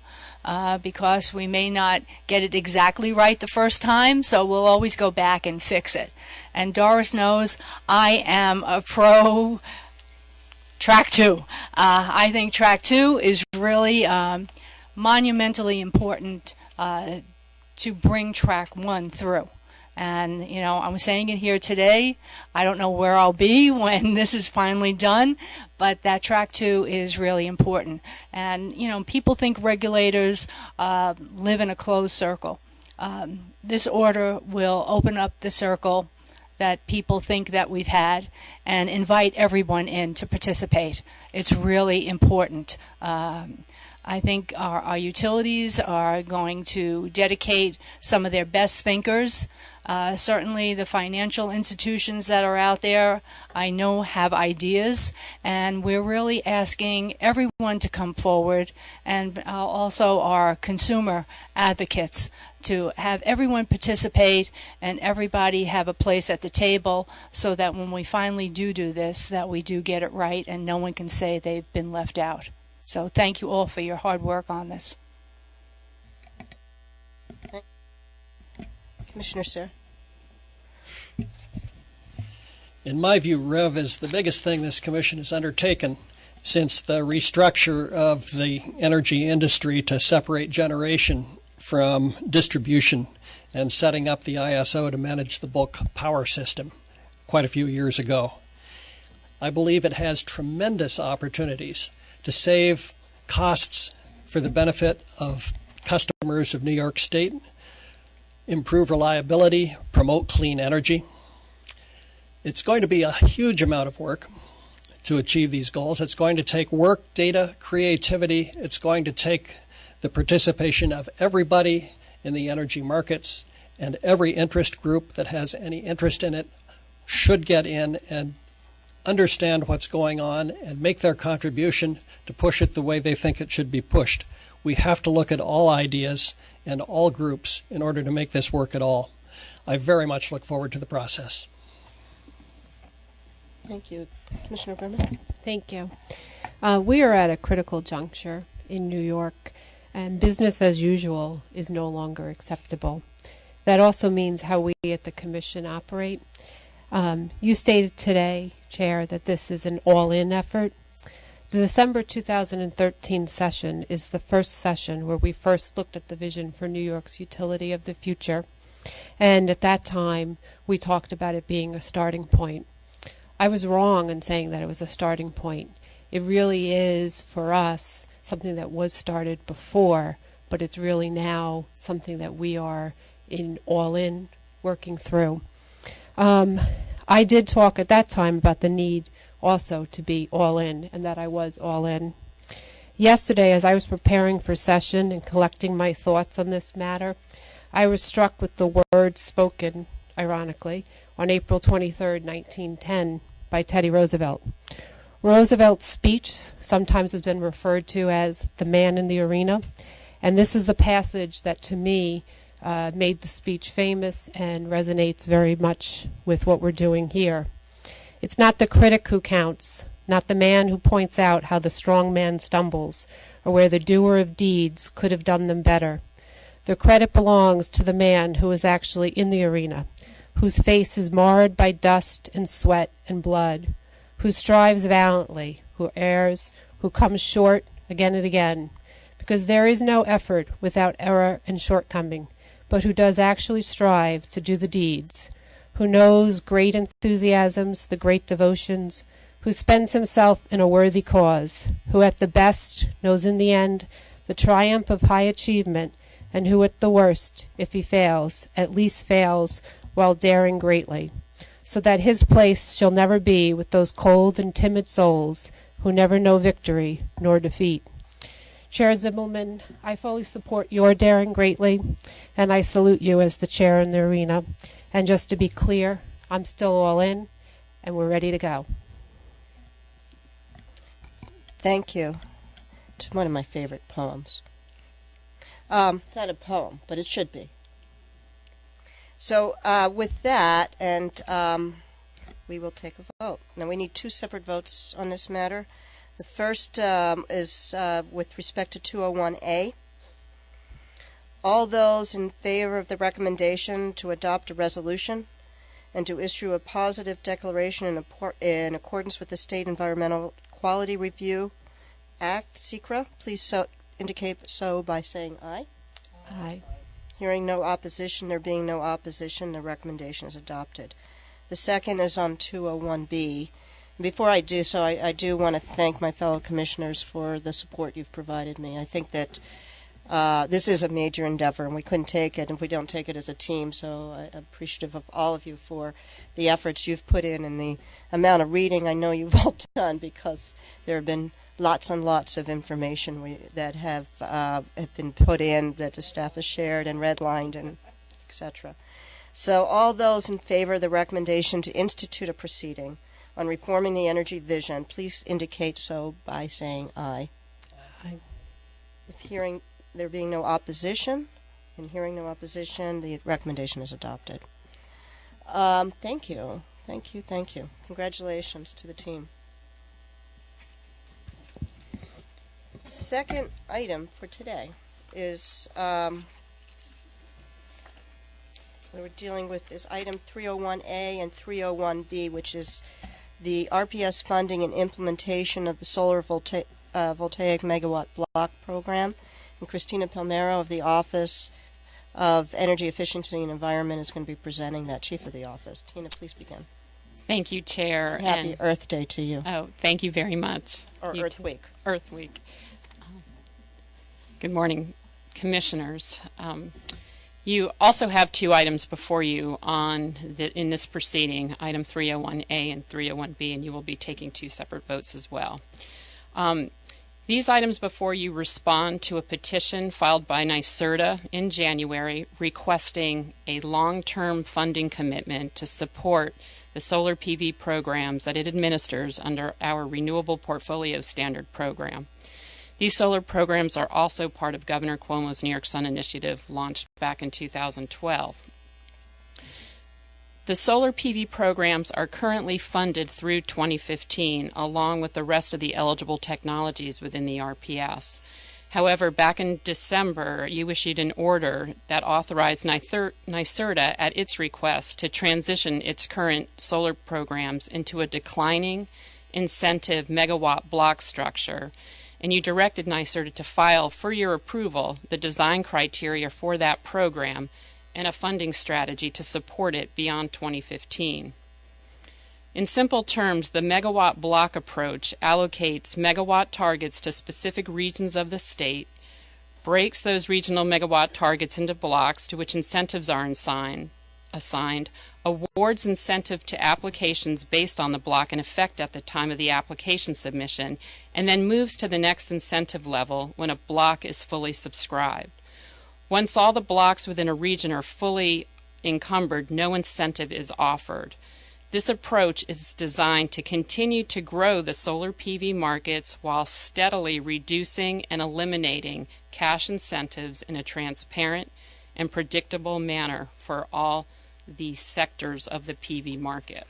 because we may not get it exactly right the first time, so we'll always go back and fix it. And Doris knows I am a pro Track 2. I think Track 2 is really monumentally important to bring Track 1 through. And, I'm saying it here today. I don't know where I'll be when this is finally done, but that Track 2 is really important. And, people think regulators live in a closed circle. This order will open up the circle that people think that we've had and invite everyone in to participate. It's really important. I think our utilities are going to dedicate some of their best thinkers. Certainly the financial institutions that are out there, I know, have ideas, and we're really asking everyone to come forward, and also our consumer advocates, to have everyone participate and everybody have a place at the table, so that when we finally do this, that we do get it right and no one can say they've been left out. So thank you all for your hard work on this. Commissioner Sir. In my view, REV is the biggest thing this commission has undertaken since the restructure of the energy industry to separate generation from distribution and setting up the ISO to manage the bulk power system quite a few years ago. I believe it has tremendous opportunities to save costs for the benefit of customers of New York State, improve reliability, promote clean energy. It's going to be a huge amount of work to achieve these goals. It's going to take work, data, creativity. It's going to take the participation of everybody in the energy markets, and every interest group that has any interest in it should get in and understand what's going on and make their contribution to push it the way they think it should be pushed. We have to look at all ideas and all groups in order to make this work at all. I very much look forward to the process. Thank you. Commissioner Berman. Thank you. We are at a critical juncture in New York, and business as usual is no longer acceptable. That also means how we at the Commission operate. You stated today, Chair, that this is an all-in effort. The December 2013 session is the first session where we first looked at the vision for New York's utility of the future, and at that time we talked about it being a starting point. I was wrong in saying that it was a starting point. It really is, for us, something that was started before, but it's really now something that we are all in working through. I did talk at that time about the need also to be all in, and that I was all in. Yesterday, as I was preparing for session and collecting my thoughts on this matter, I was struck with the words spoken, ironically, on April 23, 1910, by Teddy Roosevelt. Roosevelt's speech sometimes has been referred to as the man in the arena, and this is the passage that, to me, made the speech famous and resonates very much with what we're doing here. It's not the critic who counts, not the man who points out how the strong man stumbles, or where the doer of deeds could have done them better. The credit belongs to the man who is actually in the arena, whose face is marred by dust and sweat and blood, who strives valiantly, who errs, who comes short again and again, because there is no effort without error and shortcoming, but who does actually strive to do the deeds, who knows great enthusiasms, the great devotions, who spends himself in a worthy cause, who at the best knows in the end the triumph of high achievement, and who at the worst, if he fails, at least fails while daring greatly, so that his place shall never be with those cold and timid souls who never know victory nor defeat. Chair Zimmelman, I fully support your daring greatly, and I salute you as the chair in the arena. And just to be clear, I'm still all in, and we're ready to go. Thank you. It's one of my favorite poems. It's not a poem, but it should be. So with that, and we will take a vote. Now we need two separate votes on this matter. The first is with respect to 201A. All those in favor of the recommendation to adopt a resolution and to issue a positive declaration in accordance with the State Environmental Quality Review Act, SECRA, please indicate so by saying aye. Aye. Hearing no opposition, there being no opposition, the recommendation is adopted. The second is on 201B. Before I do so, I do want to thank my fellow commissioners for the support you've provided me. I think that this is a major endeavor, and we couldn't take it if we don't take it as a team, so I'm appreciative of all of you for the efforts you've put in and the amount of reading I know you've all done, because there have been lots and lots of information that have been put in that the staff has shared and redlined and etc. So all those in favor of the recommendation to institute a proceeding on reforming the energy vision, please indicate so by saying aye. Aye. If there being no opposition, and hearing no opposition, the recommendation is adopted. Thank you. Thank you. Thank you. Congratulations to the team. Second item for today is what we're dealing with is item 301A and 301B, which is the RPS funding and implementation of the solar voltaic megawatt block program. And Christina Palmero of the Office of Energy Efficiency and Environment is going to be presenting that. Chief of the Office. Tina, please begin. Thank you, Chair. Happy Earth Day to you. Oh, thank you very much. Or Earth Week. Earth Week. Good morning, Commissioners. You also have two items before you in this proceeding, item 301A and 301B, and you will be taking two separate votes as well. These items before you respond to a petition filed by NYCA in January requesting a long-term funding commitment to support the solar PV programs that it administers under our Renewable Portfolio Standard program. These solar programs are also part of Governor Cuomo's New York Sun Initiative launched back in 2012. The solar PV programs are currently funded through 2015, along with the rest of the eligible technologies within the RPS. However, back in December, you issued an order that authorized NYCA at its request to transition its current solar programs into a declining incentive megawatt block structure, and you directed NYCA to file for your approval the design criteria for that program and a funding strategy to support it beyond 2015. In simple terms, the megawatt block approach allocates megawatt targets to specific regions of the state, breaks those regional megawatt targets into blocks to which incentives are assigned, awards incentive to applications based on the block in effect at the time of the application submission, and then moves to the next incentive level when a block is fully subscribed. Once all the blocks within a region are fully encumbered, no incentive is offered. This approach is designed to continue to grow the solar PV markets while steadily reducing and eliminating cash incentives in a transparent and predictable manner for all the sectors of the PV market.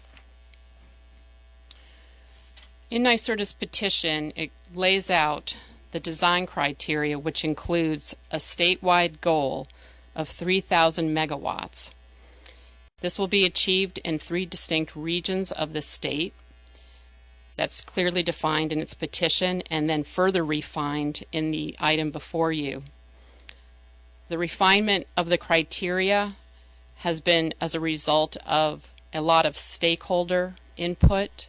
In NYCERDA's petition, it lays out the design criteria, which includes a statewide goal of 3,000 megawatts. This will be achieved in 3 distinct regions of the state. That's clearly defined in its petition and then further refined in the item before you. The refinement of the criteria has been as a result of a lot of stakeholder input.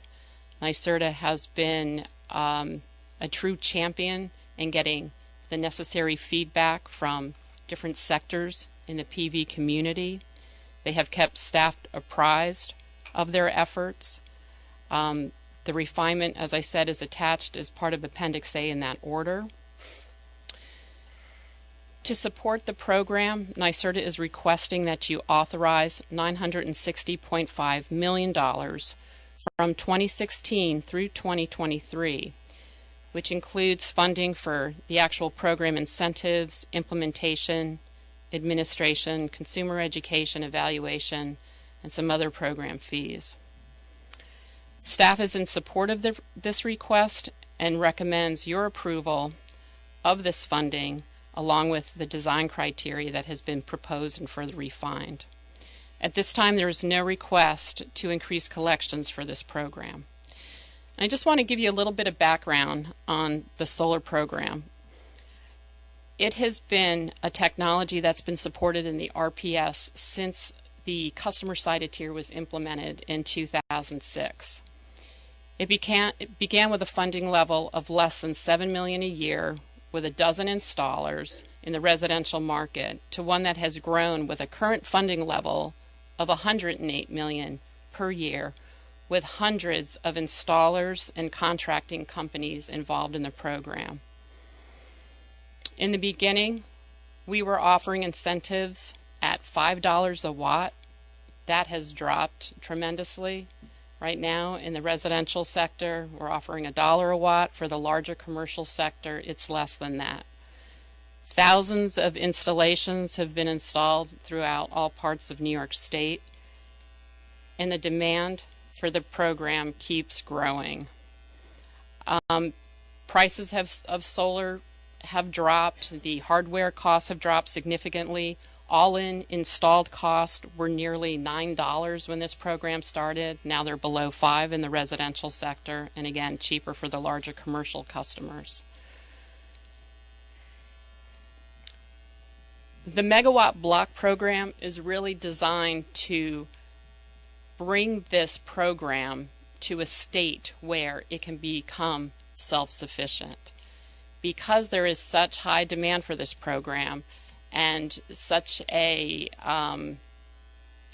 NYCERDA has been a true champion in getting the necessary feedback from different sectors in the PV community. They have kept staff apprised of their efforts. The refinement, as I said, is attached as part of Appendix A in that order. To support the program, NYCERDA is requesting that you authorize $960.5 million from 2016 through 2023, which includes funding for the actual program incentives, implementation, administration, consumer education, evaluation, and some other program fees. Staff is in support of this request and recommends your approval of this funding along with the design criteria that has been proposed and further refined. At this time, there is no request to increase collections for this program. I just want to give you a little bit of background on the solar program. It has been a technology that's been supported in the RPS since the customer-sided tier was implemented in 2006. It began with a funding level of less than $7 million a year with a dozen installers in the residential market to one that has grown with a current funding level of $108 million per year with hundreds of installers and contracting companies involved in the program. In the beginning, we were offering incentives at $5 a watt. That has dropped tremendously. Right now, in the residential sector, we're offering $1 a watt. For the larger commercial sector, it's less than that. Thousands of installations have been installed throughout all parts of New York State, and the demand for the program keeps growing. Prices of solar have dropped. The hardware costs have dropped significantly. All-in installed costs were nearly $9 when this program started. Now they're below $5 in the residential sector, and again, cheaper for the larger commercial customers. The megawatt block program is really designed to bring this program to a state where it can become self-sufficient. Because there is such high demand for this program, and such a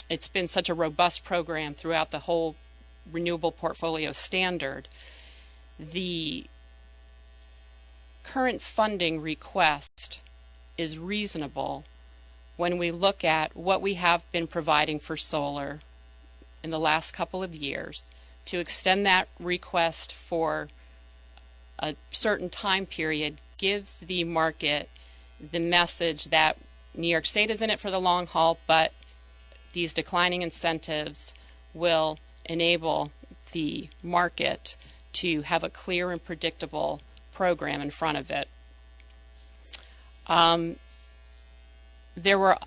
it's been such a robust program throughout the whole renewable portfolio standard, the current funding request is reasonable when we look at what we have been providing for solar in the last couple of years. To extend that request for a certain time period gives the market the message that New York State is in it for the long haul, but these declining incentives will enable the market to have a clear and predictable program in front of it. There were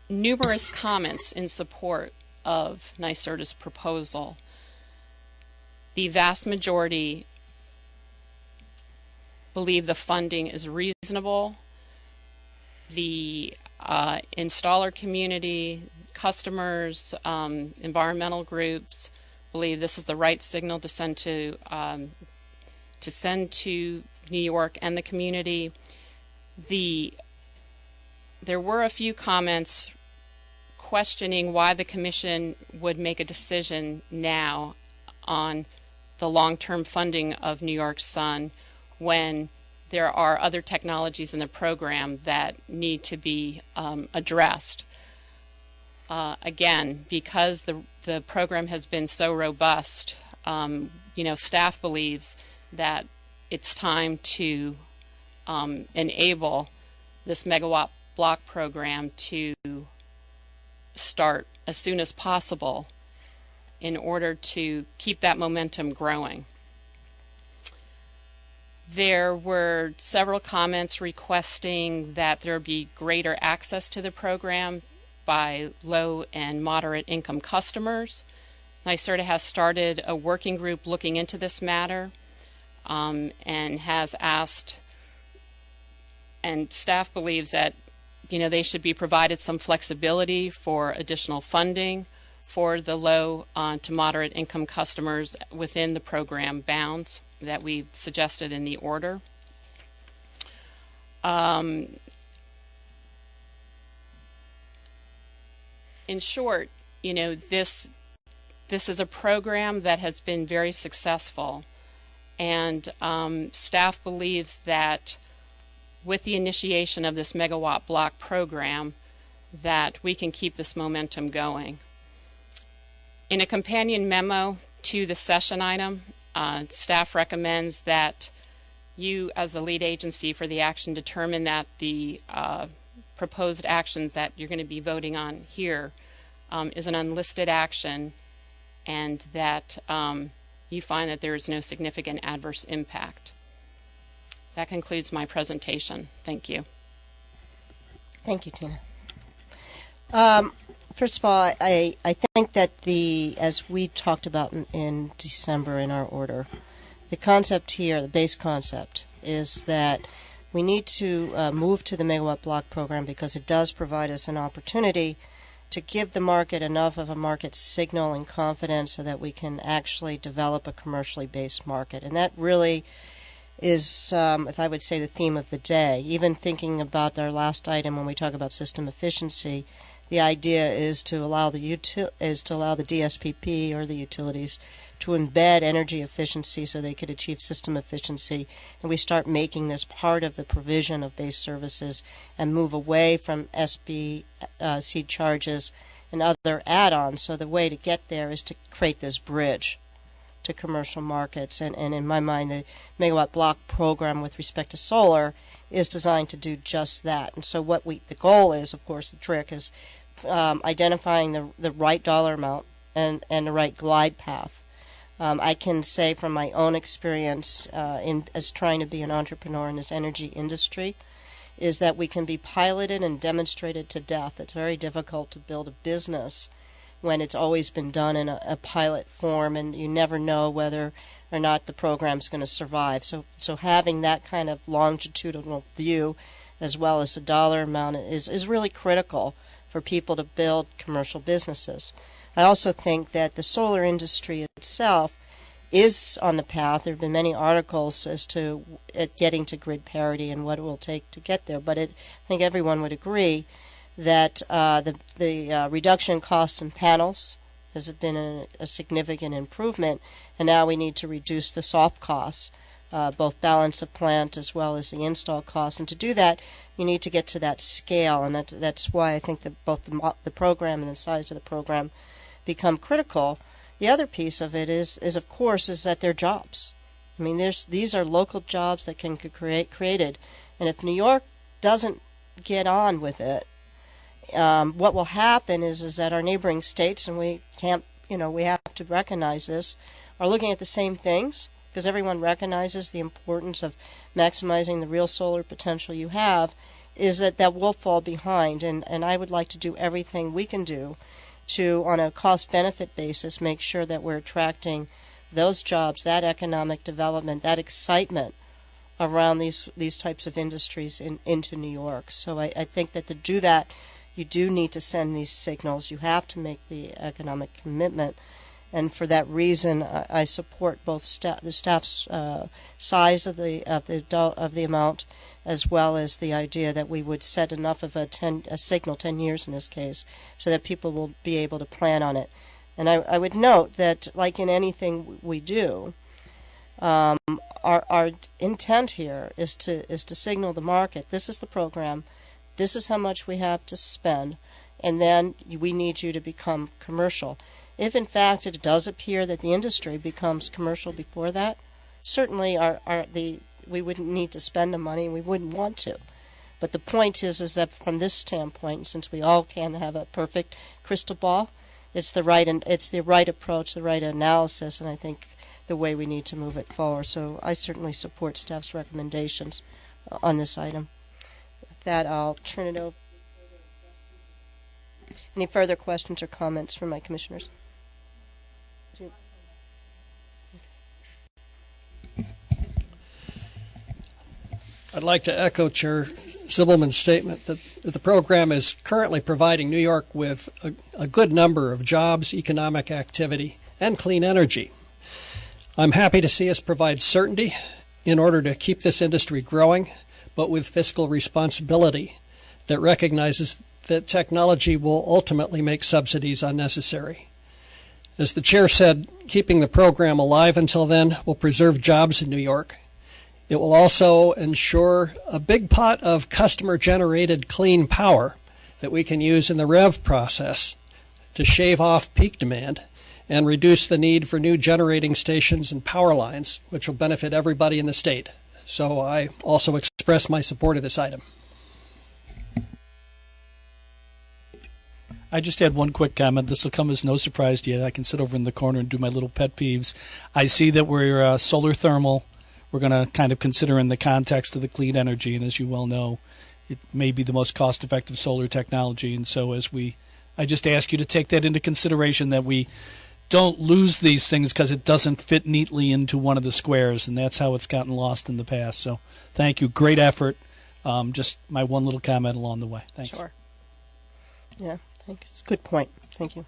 numerous comments in support of NYSERDA's proposal. The vast majority believe the funding is reasonable. The installer community, customers, environmental groups believe this is the right signal to send to New York and the community. There were a few comments questioning why the Commission would make a decision now on the long-term funding of New York Sun when there are other technologies in the program that need to be addressed. Again, because the program has been so robust, staff believes that it's time to enable this megawatt block program to start as soon as possible in order to keep that momentum growing. There were several comments requesting that there be greater access to the program by low and moderate income customers. NYSERDA has started a working group looking into this matter and has asked, and staff believes that they should be provided some flexibility for additional funding for the low to moderate income customers within the program bounds that we suggested in the order. In short, this is a program that has been very successful, and staff believes that with the initiation of this megawatt block program that we can keep this momentum going. In a companion memo to the session item, staff recommends that you, as the lead agency for the action, determine that the proposed actions that you're going to be voting on here is an unlisted action, and that you find that there is no significant adverse impact. That concludes my presentation. Thank you. Thank you, Tina. First of all, I think that as we talked about in December in our order, the concept here, the base concept, is that we need to move to the megawatt block program because it does provide us an opportunity to give the market enough of a market signal and confidence so that we can actually develop a commercially based market. And that really is, if I would say, the theme of the day. Even thinking about our last item when we talk about system efficiency, The idea is to allow the DSPP or the utilities to embed energy efficiency so they could achieve system efficiency, and we start making this part of the provision of base services and move away from SBC charges and other add-ons. So the way to get there is to create this bridge to commercial markets, and in my mind the megawatt block program with respect to solar is designed to do just that. And so the goal is, of course, the trick is identifying the right dollar amount and the right glide path. I can say from my own experience as trying to be an entrepreneur in this energy industry is that we can be piloted and demonstrated to death. It's very difficult to build a business when it's always been done in a pilot form, and you never know whether or not the program's going to survive. So having that kind of longitudinal view as well as the dollar amount is really critical for people to build commercial businesses. I also think that the solar industry itself is on the path. There have been many articles as to it getting to grid parity and what it will take to get there, but I think everyone would agree that the reduction in costs in panels has been a significant improvement, and now we need to reduce the soft costs, both balance of plant as well as the install costs. And to do that, you need to get to that scale, and that's why I think that both the program and the size of the program become critical. The other piece of it is of course that they're jobs. I mean, these are local jobs that can be created, and if New York doesn't get on with it, what will happen is that our neighboring states, and we have to recognize this, are looking at the same things because everyone recognizes the importance of maximizing the real solar potential you have, is that will fall behind. And I would like to do everything we can do to, on a cost-benefit basis, make sure that we're attracting those jobs, that economic development, that excitement around these types of industries into New York. So I think that to do that, you do need to send these signals. You have to make the economic commitment, and for that reason, I support both the staff's size of the amount, as well as the idea that we would set enough of a signal, 10 years in this case, so that people will be able to plan on it. And I would note that, like in anything we do, our intent here is to signal the market. This is the program. This is how much we have to spend, and then we need you to become commercial. If in fact it does appear that the industry becomes commercial before that, certainly we wouldn't need to spend the money, and we wouldn't want to. But the point is that from this standpoint, since we all can't have a perfect crystal ball, it's the right approach, the right analysis, and I think the way we need to move it forward. So I certainly support staff's recommendations on this item. That I'll turn it over. Any further questions or comments from my commissioners? I'd like to echo Chair Zibelman's statement that the program is currently providing New York with a good number of jobs, economic activity, and clean energy. I'm happy to see us provide certainty in order to keep this industry growing, but with fiscal responsibility that recognizes that technology will ultimately make subsidies unnecessary. As the chair said, keeping the program alive until then will preserve jobs in New York. It will also ensure a big pot of customer-generated clean power that we can use in the REV process to shave off peak demand and reduce the need for new generating stations and power lines, which will benefit everybody in the state. So I also express my support of this item. I just had one quick comment. This will come as no surprise to you. I can sit over in the corner and do my little pet peeves. I see that we're solar thermal. We're going to kind of consider in the context of the clean energy, and as you well know, it may be the most cost-effective solar technology. And so I just ask you to take that into consideration, that we don't lose these things because it doesn't fit neatly into one of the squares, and that's how it's gotten lost in the past. So thank you. Great effort. Just my one little comment along the way. Thanks. Sure. Yeah, thanks. Good point. Thank you.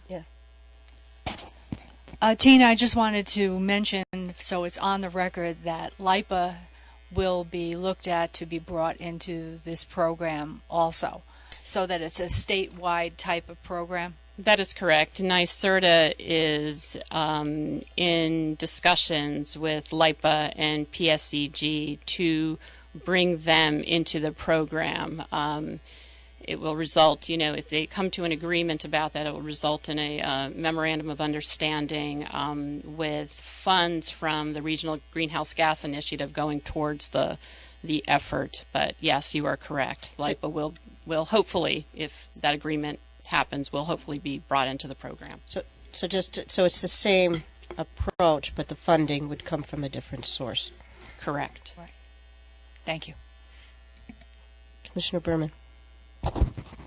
Yeah. Tina, I just wanted to mention, so it's on the record, that LIPA will be looked at to be brought into this program also, so that it's a statewide type of program? That is correct. NYCERDA is in discussions with LIPA and PSCG to bring them into the program. It will result, if they come to an agreement about that, it will result in a memorandum of understanding with funds from the Regional Greenhouse Gas Initiative going towards the effort. But yes, you are correct. LIPA will hopefully, if that agreement happens, will hopefully be brought into the program. So it's the same approach, but the funding would come from a different source. Correct. Right. Thank you. Commissioner Berman.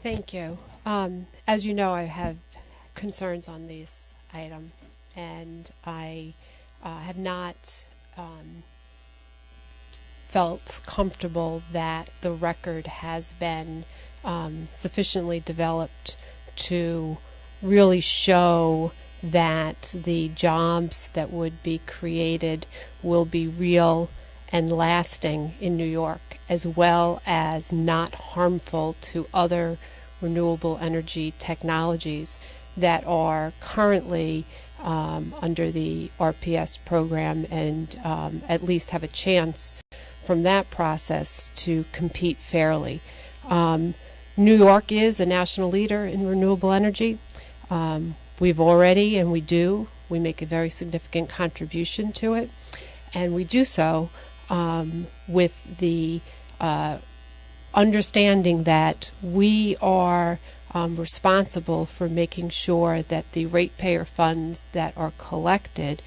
Thank you. As you know, I have concerns on this item, and I have not felt comfortable that the record has been sufficiently developed to really show that the jobs that would be created will be real and lasting in New York, as well as not harmful to other renewable energy technologies that are currently under the RPS program, and at least have a chance from that process to compete fairly. New York is a national leader in renewable energy. We've already, and we make a very significant contribution to it, and we do so with the understanding that we are responsible for making sure that the ratepayer funds that are collected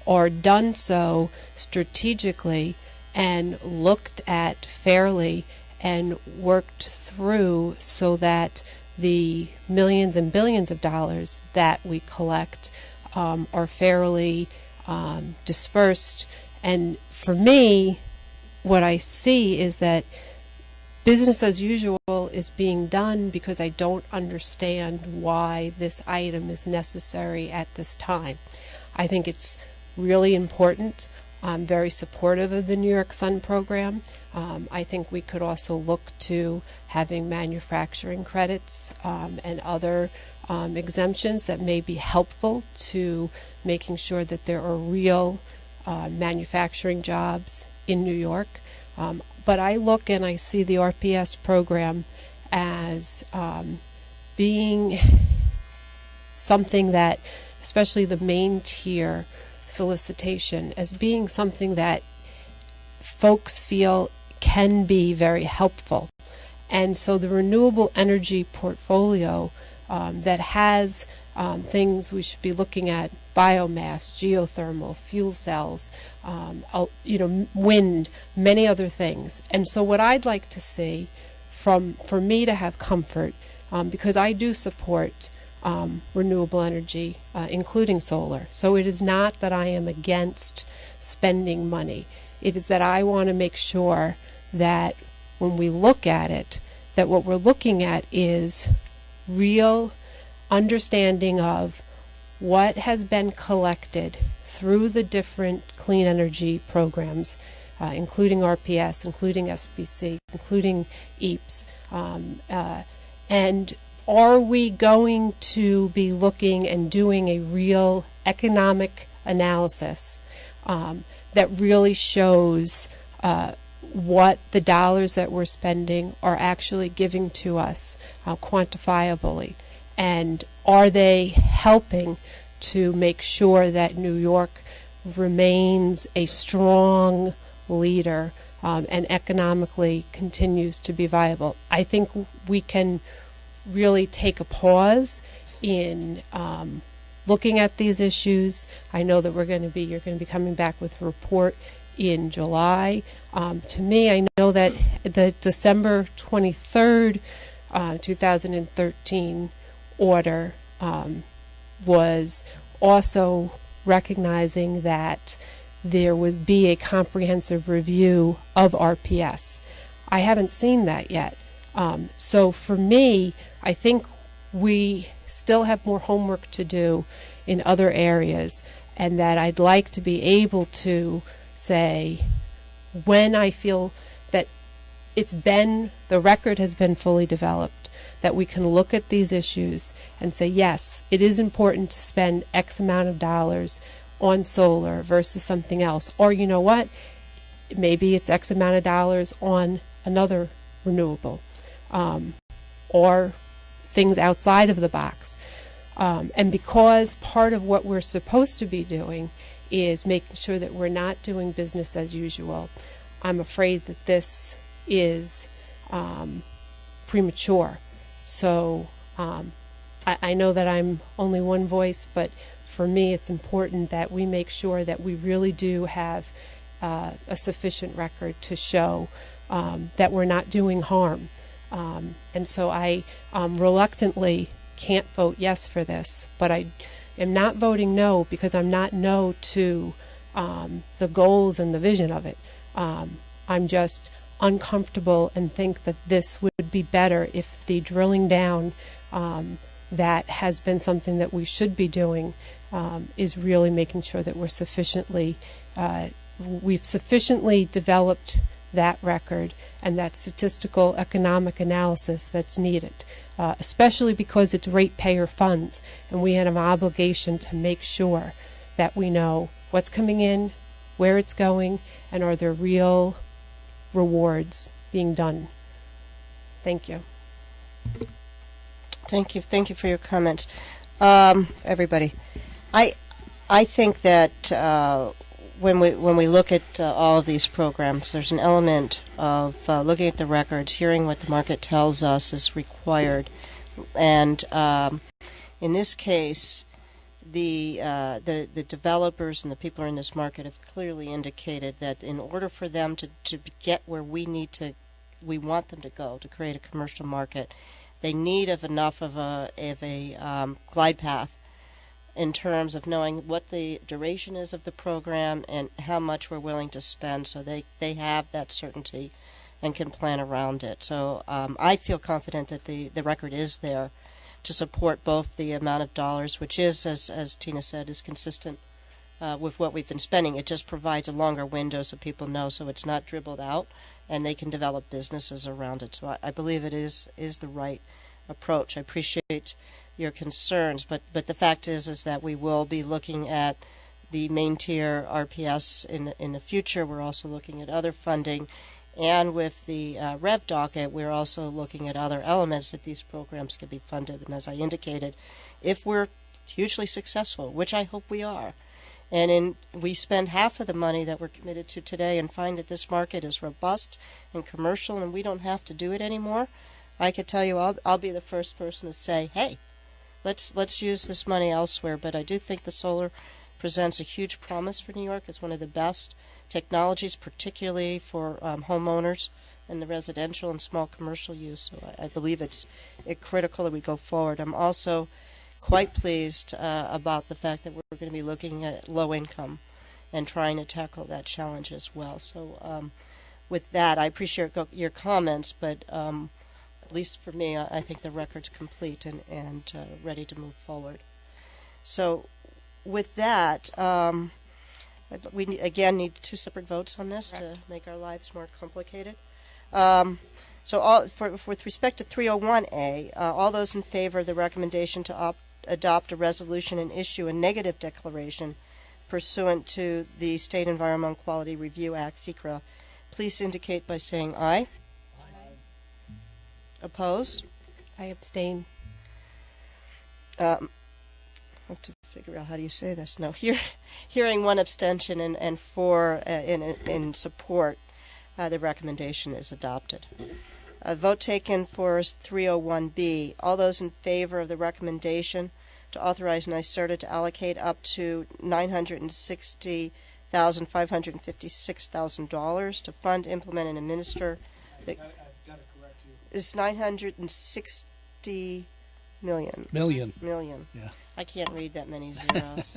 are done so strategically and looked at fairly and worked through so that the millions and billions of dollars that we collect are fairly dispersed. And for me, what I see is that business as usual is being done because I don't understand why this item is necessary at this time. I think it's really important. I'm very supportive of the New York Sun program. I think we could also look to having manufacturing credits and other exemptions that may be helpful to making sure that there are real manufacturing jobs in New York. But I look and I see the RPS program as being something that, especially the main tier solicitation, as being something that folks feel can be very helpful. And so the renewable energy portfolio that has things we should be looking at: biomass, geothermal, fuel cells, wind, many other things. And so what I'd like to see for me to have comfort, because I do support renewable energy, including solar. So it is not that I am against spending money. It is that I want to make sure that when we look at it, that what we're looking at is real understanding of what has been collected through the different clean energy programs, including RPS, including SBC, including EAPS, and are we going to be looking and doing a real economic analysis that really shows what the dollars that we're spending are actually giving to us quantifiably? And are they helping to make sure that New York remains a strong leader and economically continues to be viable? I think we can really take a pause in looking at these issues. I know that you're going to be coming back with a report in July. To me, I know that the December 23rd, 2013 order was also recognizing that there would be a comprehensive review of RPS. I haven't seen that yet. So for me, I think we still have more homework to do in other areas, and that I'd like to be able to say, when I feel that the record has been fully developed, that we can look at these issues and say, yes, it is important to spend X amount of dollars on solar versus something else. Or you know what? Maybe it's X amount of dollars on another renewable, or things outside of the box. And because part of what we're supposed to be doing is making sure that we're not doing business as usual, I'm afraid that this is premature. So I know that I'm only one voice, but for me it's important that we make sure that we really do have a sufficient record to show that we're not doing harm. And so I reluctantly can't vote yes for this, but I am not voting no because I'm not no to the goals and the vision of it. I'm just uncomfortable and think that this would be better if the drilling down that has been something that we should be doing is really making sure that we're we've sufficiently developed that record and that statistical economic analysis that's needed, especially because it's ratepayer funds, and we have an obligation to make sure that we know what's coming in, where it's going, and are there real rewards being done. Thank you. Thank you for your comments, everybody. I think that when we look at all of these programs, there's an element of looking at the records, hearing what the market tells us is required, and in this case, the developers and the people who are in this market have clearly indicated that in order for them to get where we want them to go to create a commercial market, they need enough of a glide path in terms of knowing what the duration is of the program and how much we're willing to spend, so they have that certainty and can plan around it. So I feel confident that the record is there to support both the amount of dollars, which is, as Tina said, is consistent with what we've been spending. It just provides a longer window so people know, so it's not dribbled out, and they can develop businesses around it. So I believe it is the right approach. I appreciate your concerns, but the fact is that we will be looking at the main tier RPS in the future. We're also looking at other funding, and with the Rev docket, we're also looking at other elements that these programs can be funded. And as I indicated, if we're hugely successful, which I hope we are, and we spend half of the money that we're committed to today and find that this market is robust and commercial and we don't have to do it anymore, I could tell you I'll be the first person to say, hey, let's use this money elsewhere. But I do think the solar presents a huge promise for New York. It's one of the best technologies, particularly for homeowners and the residential and small commercial use. So I believe it's critical that we go forward. I'm also quite pleased about the fact that we're going to be looking at low income and trying to tackle that challenge as well. So with that, I appreciate your comments, but at least for me, I think the record's complete and ready to move forward. So with that, we need two separate votes on this. Correct. To make our lives more complicated. So with respect to 301A, all those in favor of the recommendation to adopt a resolution and issue a negative declaration pursuant to the State Environmental Quality Review Act, SECRA, please indicate by saying aye. Opposed? I abstain. I have to figure out how do you say this. No, hearing one abstention and four in support, the recommendation is adopted. A vote taken for 301B. All those in favor of the recommendation to authorize NYCERDA to allocate up to $960,556,000 to fund, implement, and administer. I've got to correct you. It's $960 million. Million. Yeah. I can't read that many zeros.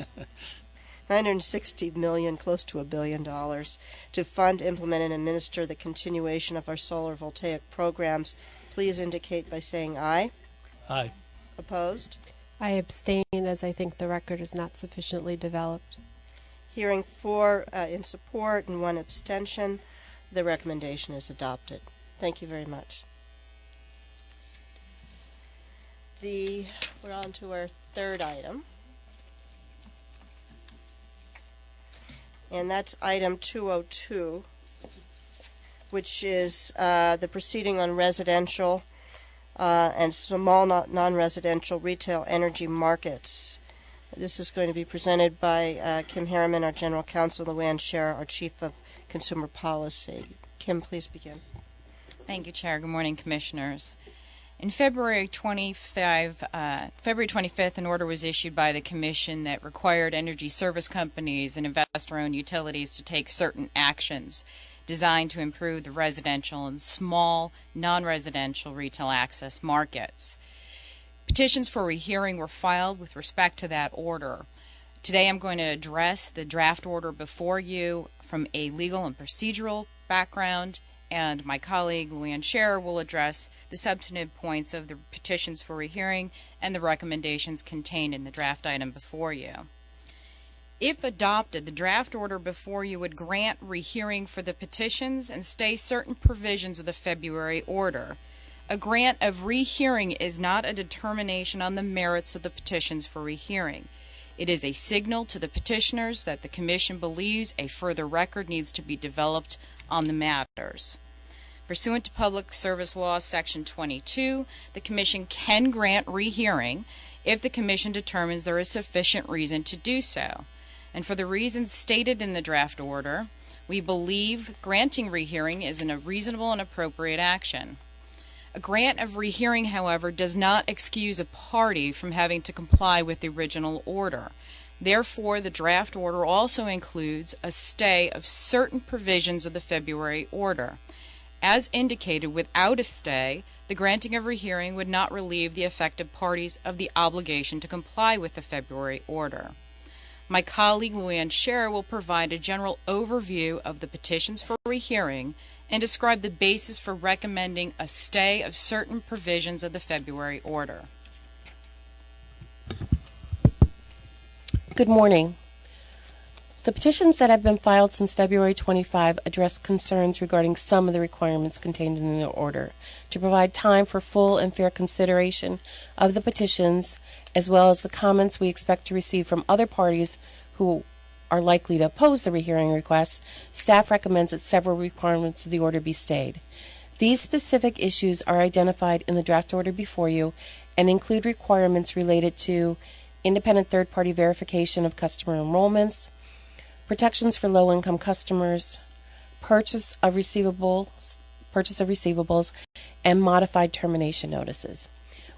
$960 million, close to $1 billion, to fund, implement, and administer the continuation of our solar voltaic programs. Please indicate by saying aye. Aye. Opposed? I abstain, as I think the record is not sufficiently developed. Hearing four in support and one abstention, the recommendation is adopted. Thank you very much. We're on to our third item. And that's item 202, which is the proceeding on residential and small non-residential retail energy markets. This is going to be presented by Kim Harriman, our General Counsel, Luann Scher, our Chief of Consumer Policy. Kim, please begin. Thank you, Chair. Good morning, Commissioners. In February 25th, an order was issued by the Commission that required energy service companies and investor-owned utilities to take certain actions designed to improve the residential and small non-residential retail access markets. Petitions for rehearing were filed with respect to that order. Today I'm going to address the draft order before you from a legal and procedural background, and my colleague Luann Scher will address the substantive points of the petitions for rehearing and the recommendations contained in the draft item before you. If adopted, the draft order before you would grant rehearing for the petitions and stay certain provisions of the February order. A grant of rehearing is not a determination on the merits of the petitions for rehearing. It is a signal to the petitioners that the Commission believes a further record needs to be developed on the matters. Pursuant to Public Service Law Section 22, the Commission can grant rehearing if the Commission determines there is sufficient reason to do so. And for the reasons stated in the draft order, we believe granting rehearing is a reasonable and appropriate action. A grant of rehearing, however, does not excuse a party from having to comply with the original order. Therefore, the draft order also includes a stay of certain provisions of the February order. As indicated, without a stay, the granting of rehearing would not relieve the affected parties of the obligation to comply with the February order. My colleague Luann Scher will provide a general overview of the petitions for rehearing and describe the basis for recommending a stay of certain provisions of the February order. Good morning. The petitions that have been filed since February 25 address concerns regarding some of the requirements contained in the order. To provide time for full and fair consideration of the petitions, as well as the comments we expect to receive from other parties who are likely to oppose the rehearing request, staff recommends that several requirements of the order be stayed. These specific issues are identified in the draft order before you and include requirements related to independent third-party verification of customer enrollments, protections for low-income customers, purchase of receivables, and modified termination notices.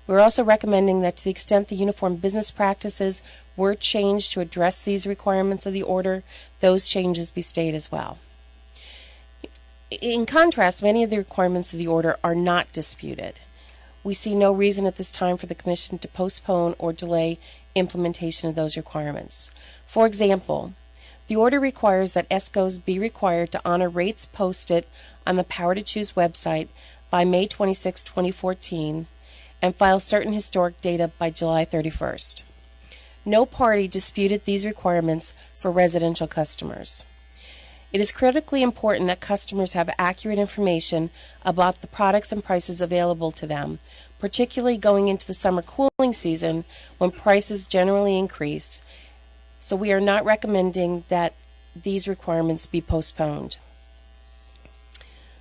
We're also recommending that to the extent the uniform business practices were changed to address these requirements of the order, those changes be stayed as well. In contrast, many of the requirements of the order are not disputed. We see no reason at this time for the Commission to postpone or delay implementation of those requirements. For example, the order requires that ESCOs be required to honor rates posted on the Power to Choose website by May 26, 2014, and file certain historic data by July 31st. No party disputed these requirements for residential customers. It is critically important that customers have accurate information about the products and prices available to them, particularly going into the summer cooling season when prices generally increase. So we are not recommending that these requirements be postponed.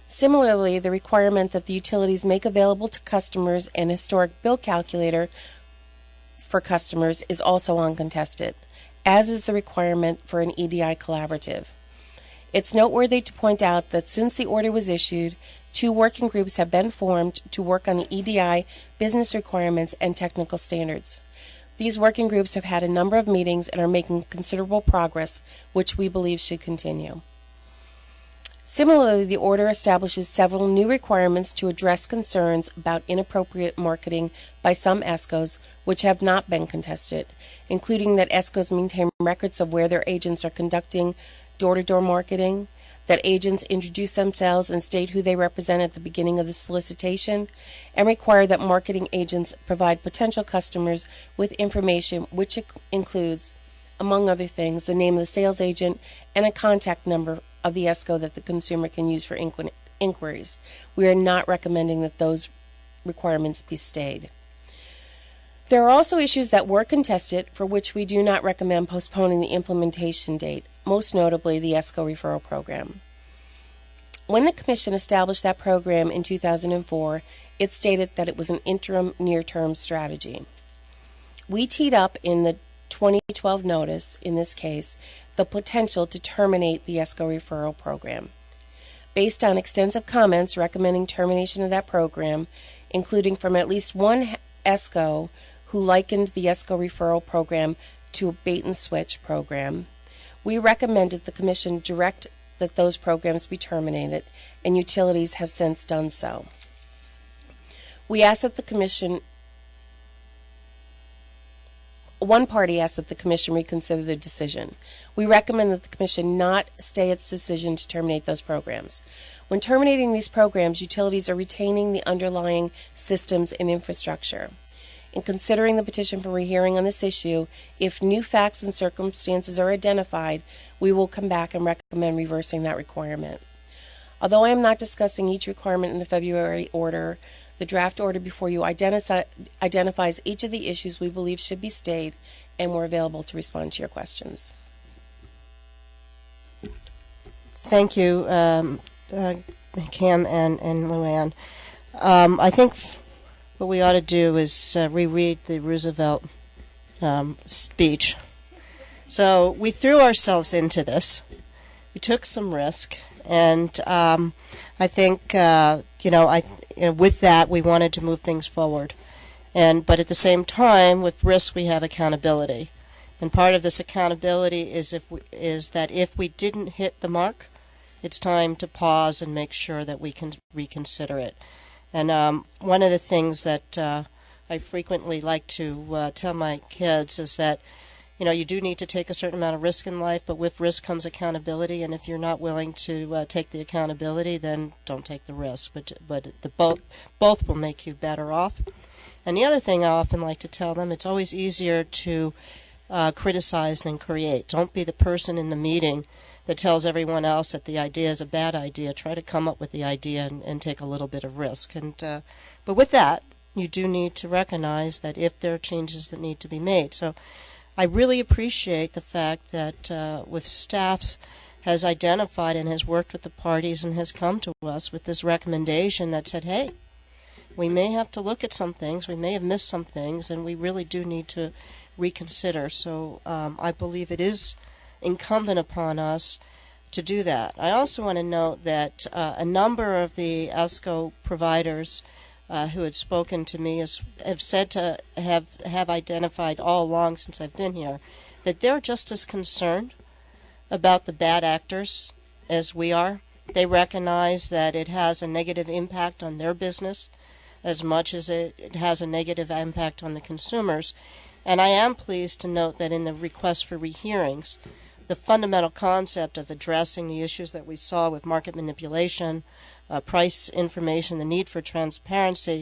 Similarly, the requirement that the utilities make available to customers an historic bill calculator for customers is also uncontested, as is the requirement for an EDI collaborative. It's noteworthy to point out that since the order was issued, 2 working groups have been formed to work on the EDI business requirements and technical standards. These working groups have had a number of meetings and are making considerable progress, which we believe should continue. Similarly, the order establishes several new requirements to address concerns about inappropriate marketing by some ESCOs, which have not been contested, including that ESCOs maintain records of where their agents are conducting door-to-door marketing, that agents introduce themselves and state who they represent at the beginning of the solicitation, and require that marketing agents provide potential customers with information which includes, among other things, the name of the sales agent and a contact number of the ESCO that the consumer can use for inquiries. We are not recommending that those requirements be stayed. There are also issues that were contested for which we do not recommend postponing the implementation date, most notably the ESCO referral program. When the Commission established that program in 2004, it stated that it was an interim near-term strategy. We teed up in the 2012 notice, in this case, the potential to terminate the ESCO referral program. Based on extensive comments recommending termination of that program, including from at least one ESCO who likened the ESCO referral program to a bait-and-switch program, we recommended the Commission direct that those programs be terminated, and utilities have since done so. We asked that the Commission One party asked that the Commission reconsider the decision. We recommend that the Commission not stay its decision to terminate those programs. When terminating these programs, utilities are retaining the underlying systems and infrastructure. In considering the petition for rehearing on this issue, if new facts and circumstances are identified, we will come back and recommend reversing that requirement. Although I am not discussing each requirement in the February order, the draft order before you identifies each of the issues we believe should be stayed, and we're available to respond to your questions. Thank you, Cam and Luann. I think what we ought to do is reread the Roosevelt speech. So we threw ourselves into this. We took some risk, and I think with that we wanted to move things forward. But at the same time, with risk we have accountability, and part of this accountability is that if we didn't hit the mark, it's time to pause and make sure that we can reconsider it. And one of the things that I frequently like to tell my kids is that, you do need to take a certain amount of risk in life, but with risk comes accountability. And if you're not willing to take the accountability, then don't take the risk. But both will make you better off. And the other thing I often like to tell them, it's always easier to criticize than create. Don't be the person in the meeting that tells everyone else that the idea is a bad idea. Try to come up with the idea and take a little bit of risk. But with that, you do need to recognize that if there are changes that need to be made. So I really appreciate the fact that with staff has identified and has worked with the parties and has come to us with this recommendation that said, hey, we may have to look at some things, we may have missed some things, and we really do need to reconsider. So I believe it is incumbent upon us to do that. I also want to note that a number of the ESCO providers who had spoken to me have said to have identified all along since I've been here that they're just as concerned about the bad actors as we are. They recognize that it has a negative impact on their business as much as it has a negative impact on the consumers. And I am pleased to note that in the request for rehearings, the fundamental concept of addressing the issues that we saw with market manipulation, price information, the need for transparency,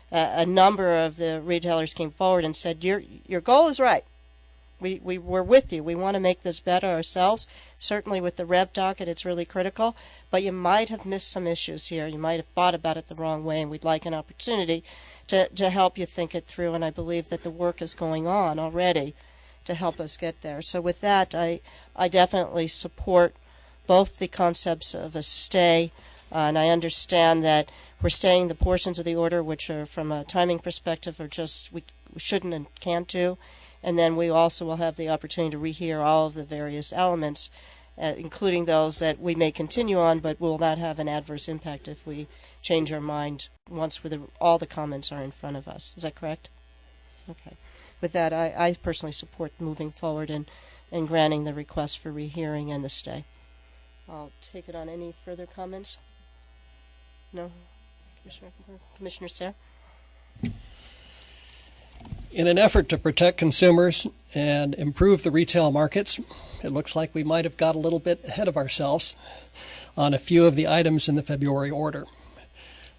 a number of the retailers came forward and said, your goal is right. We're with you. We want to make this better ourselves. Certainly with the Rev docket, it's really critical, but you might have missed some issues here. You might have thought about it the wrong way, and we'd like an opportunity to help you think it through, and I believe that the work is going on already to help us get there. So with that, I definitely support both the concepts of a stay, and I understand that we're staying the portions of the order which are from a timing perspective are just we shouldn't and can't do, and then we also will have the opportunity to rehear all of the various elements, including those that we may continue on but will not have an adverse impact if we change our mind once all the comments are in front of us. Is that correct? Okay. With that, I personally support moving forward and granting the request for rehearing and the stay. I'll take it on. Any further comments? No? Commissioner Sayre? In an effort to protect consumers and improve the retail markets, it looks like we might have got a little bit ahead of ourselves on a few of the items in the February order.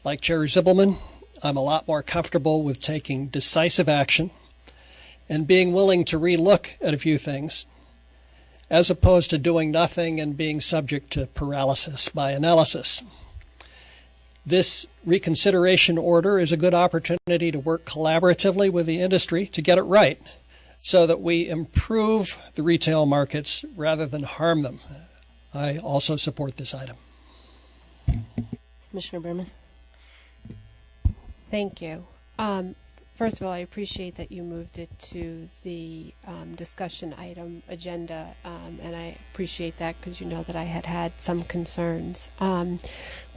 Like Chair Zibelman, I'm a lot more comfortable with taking decisive action and being willing to relook at a few things as opposed to doing nothing and being subject to paralysis by analysis. This reconsideration order is a good opportunity to work collaboratively with the industry to get it right so that we improve the retail markets rather than harm them. I also support this item. Commissioner Berman. Thank you. First of all, I appreciate that you moved it to the discussion item agenda, and I appreciate that because you know that I had some concerns.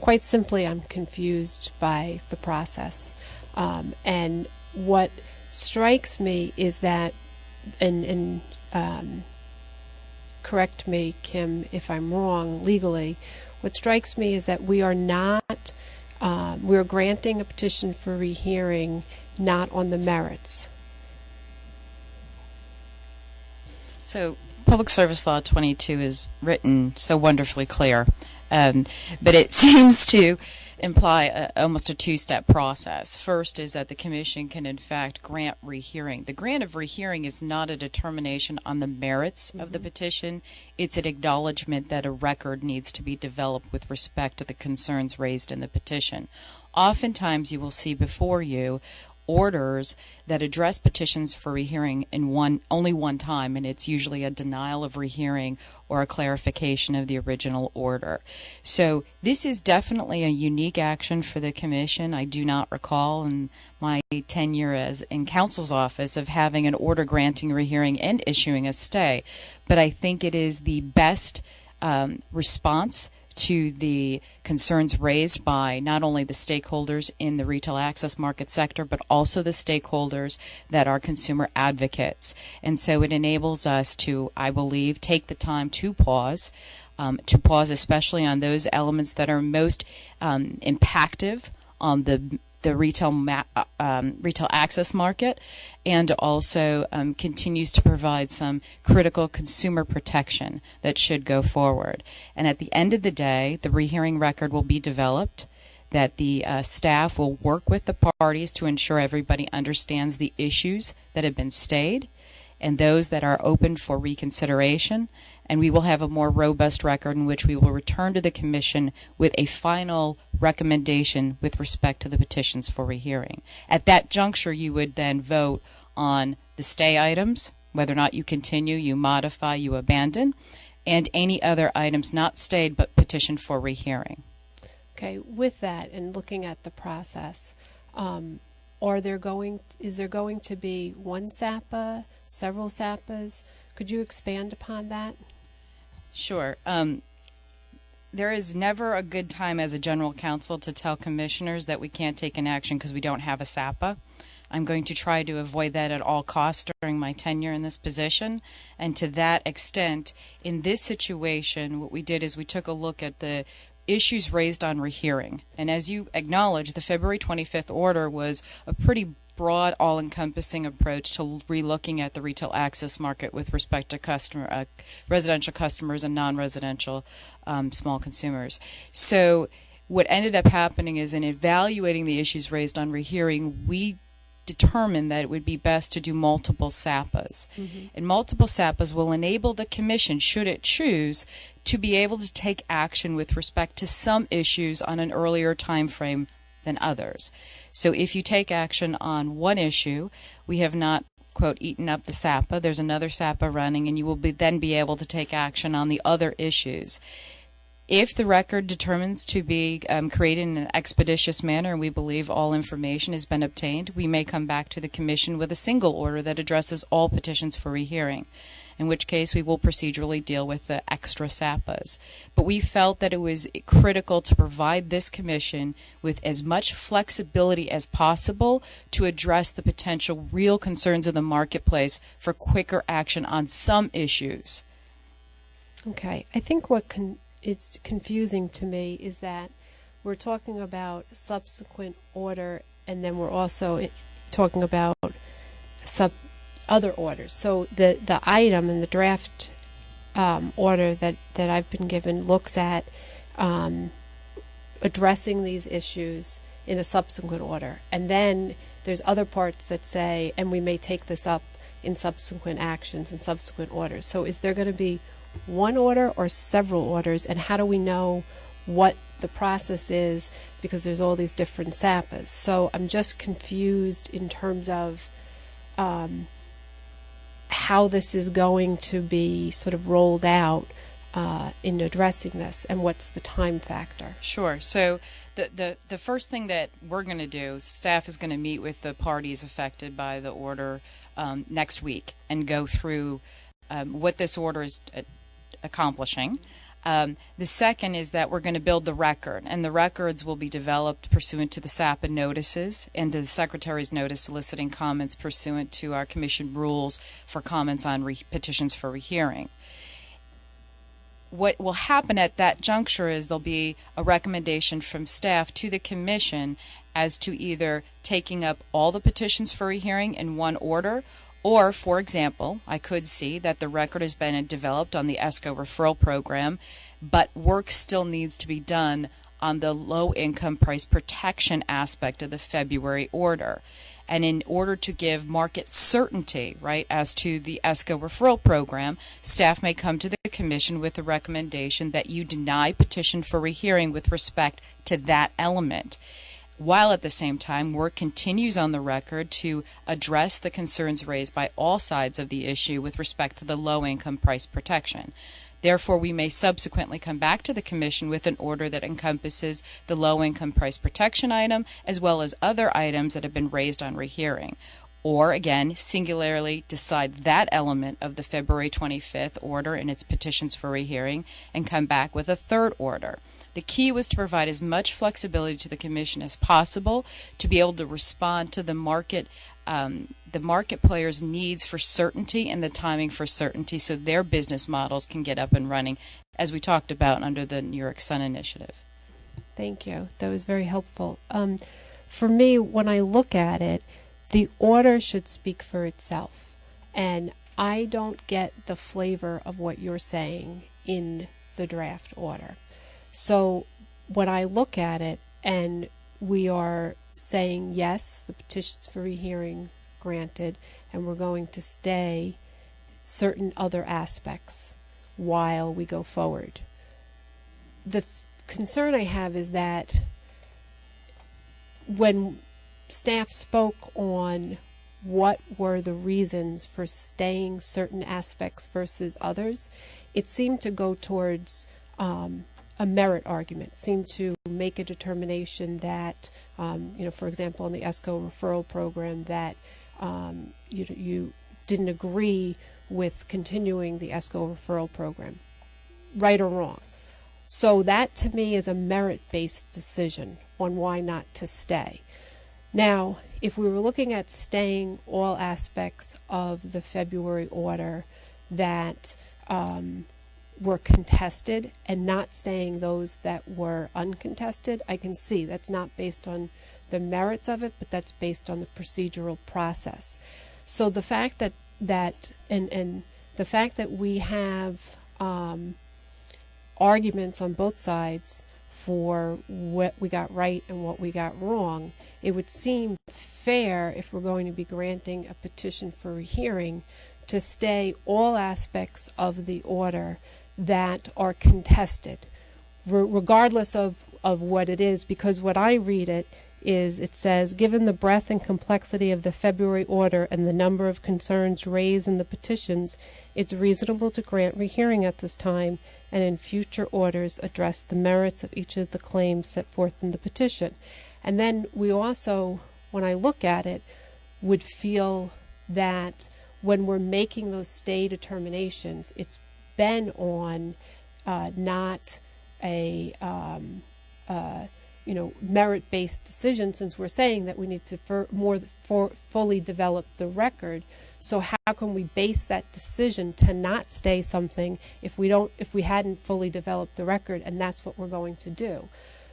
Quite simply, I'm confused by the process. And what strikes me is that, and correct me, Kim, if I'm wrong legally, what strikes me is that we are not, we're granting a petition for rehearing not on the merits. So Public Service Law 22 is written so wonderfully clear, but it seems to imply almost a two-step process. First is that the Commission can in fact grant rehearing. The grant of rehearing is not a determination on the merits of the petition. It's an acknowledgement that a record needs to be developed with respect to the concerns raised in the petition. Oftentimes you will see before you orders that address petitions for rehearing in only one time, and it's usually a denial of rehearing or a clarification of the original order. So this is definitely a unique action for the Commission. I do not recall in my tenure in counsel's office of having an order granting rehearing and issuing a stay, but I think it is the best response to the concerns raised by not only the stakeholders in the retail access market sector, but also the stakeholders that are consumer advocates. And so it enables us to, I believe, take the time to pause especially on those elements that are most impactive on the retail access market, and also continues to provide some critical consumer protection that should go forward. And at the end of the day, the rehearing record will be developed, that the staff will work with the parties to ensure everybody understands the issues that have been stayed and those that are open for reconsideration, and we will have a more robust record in which we will return to the Commission with a final recommendation with respect to the petitions for rehearing. At that juncture, you would then vote on the stay items, whether or not you continue, you modify, you abandon, and any other items not stayed but petitioned for rehearing. Okay, with that and looking at the process, is there going to be one SAPA, several SAPAs? Could you expand upon that? Sure. There is never a good time as a general counsel to tell commissioners that we can't take an action because we don't have a SAPA. I'm going to try to avoid that at all costs during my tenure in this position. And to that extent, in this situation, what we did is we took a look at the issues raised on rehearing. And as you acknowledge, the February 25th order was a pretty broad, all-encompassing approach to relooking at the retail access market with respect to residential customers and non-residential small consumers. So what ended up happening is in evaluating the issues raised on rehearing, we determined that it would be best to do multiple SAPAs. And multiple SAPAs will enable the Commission, should it choose, to be able to take action with respect to some issues on an earlier time frame than others. So if you take action on one issue, we have not, quote, eaten up the SAPA. There's another SAPA running, and you will then be able to take action on the other issues. If the record determines to be created in an expeditious manner, and we believe all information has been obtained, we may come back to the Commission with a single order that addresses all petitions for rehearing, in which case we will procedurally deal with the extra SAPAs. But we felt that it was critical to provide this Commission with as much flexibility as possible to address the potential real concerns of the marketplace for quicker action on some issues. Okay, I think what it's confusing to me is that we're talking about subsequent order, and then we're also talking about other orders. So the item in the draft order that I've been given looks at addressing these issues in a subsequent order, and then there's other parts that say, and we may take this up in subsequent actions and subsequent orders. So is there going to be one order or several orders, and how do we know what the process is, because there's all these different SAPAs. So I'm just confused in terms of how this is going to be sort of rolled out in addressing this, and what's the time factor? Sure. So the first thing that we're going to do, staff is going to meet with the parties affected by the order next week and go through what this order is accomplishing. The second is that we're going to build the record, and the records will be developed pursuant to the SAPA notices and to the Secretary's notice soliciting comments pursuant to our Commission rules for comments on petitions for rehearing. What will happen at that juncture is there'll be a recommendation from staff to the Commission as to either taking up all the petitions for rehearing in one order, or, for example, I could see that the record has been developed on the ESCO referral program, but work still needs to be done on the low income price protection aspect of the February order. And in order to give market certainty, right, as to the ESCO referral program, staff may come to the Commission with a recommendation that you deny petition for rehearing with respect to that element, while at the same time work continues on the record to address the concerns raised by all sides of the issue with respect to the low-income price protection. Therefore, we may subsequently come back to the Commission with an order that encompasses the low-income price protection item as well as other items that have been raised on rehearing. Or, again, singularly decide that element of the February 25th order in its petitions for rehearing and come back with a third order. The key was to provide as much flexibility to the Commission as possible to be able to respond to the market players' needs for certainty and the timing for certainty, so their business models can get up and running, as we talked about under the New York Sun Initiative. Thank you. That was very helpful. For me, when I look at it, the order should speak for itself, and I don't get the flavor of what you're saying in the draft order. So when I look at it and we are saying, yes, the petitions for rehearing granted, and we're going to stay certain other aspects while we go forward. The concern I have is that when staff spoke on what were the reasons for staying certain aspects versus others, it seemed to go towards a merit argument, seemed to make a determination that, for example, in the ESCO referral program, that you didn't agree with continuing the ESCO referral program, right or wrong. So that, to me, is a merit-based decision on why not to stay. Now, if we were looking at staying all aspects of the February order that were contested and not staying those that were uncontested, I can see that's not based on the merits of it, but that's based on the procedural process. So the fact that the fact that we have arguments on both sides for what we got right and what we got wrong, it would seem fair, if we're going to be granting a petition for rehearing, to stay all aspects of the order that are contested, regardless of what it is, because what I read it says, given the breadth and complexity of the February order and the number of concerns raised in the petitions, it's reasonable to grant rehearing at this time and in future orders address the merits of each of the claims set forth in the petition. And then we also, when I look at it, would feel that when we're making those stay determinations, it's been on not a merit-based decision, since we're saying that we need to fully develop the record. So how can we base that decision to not stay something if we hadn't fully developed the record, and that's what we're going to do?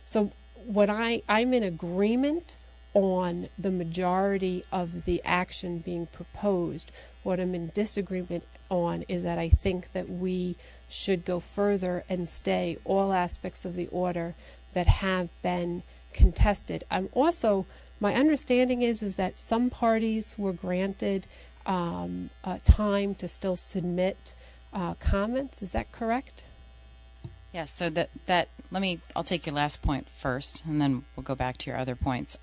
So what I'm in agreement on the majority of the action being proposed. What I'm in disagreement on is that I think that we should go further and stay all aspects of the order that have been contested. My understanding is that some parties were granted time to still submit comments. Is that correct? Yes, so I'll take your last point first, and then we'll go back to your other points.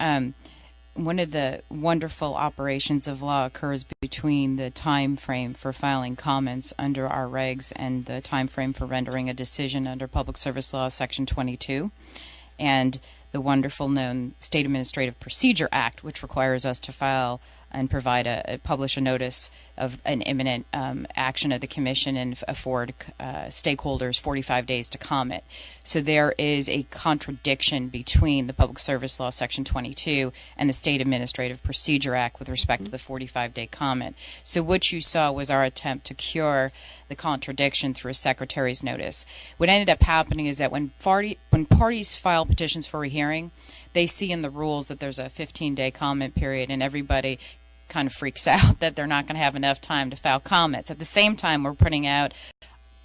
One of the wonderful operations of law occurs between the time frame for filing comments under our regs and the time frame for rendering a decision under Public Service Law Section 22, and the wonderful known State Administrative Procedure Act, which requires us to file and publish a notice of an imminent action of the Commission and afford stakeholders 45 days to comment. So there is a contradiction between the Public Service Law Section 22 and the State Administrative Procedure Act with respect to the 45-day comment. So what you saw was our attempt to cure the contradiction through a Secretary's notice. What ended up happening is that when parties file petitions for a hearing, they see in the rules that there's a 15-day comment period, and everybody kind of freaks out that they're not going to have enough time to file comments. At the same time, we're putting out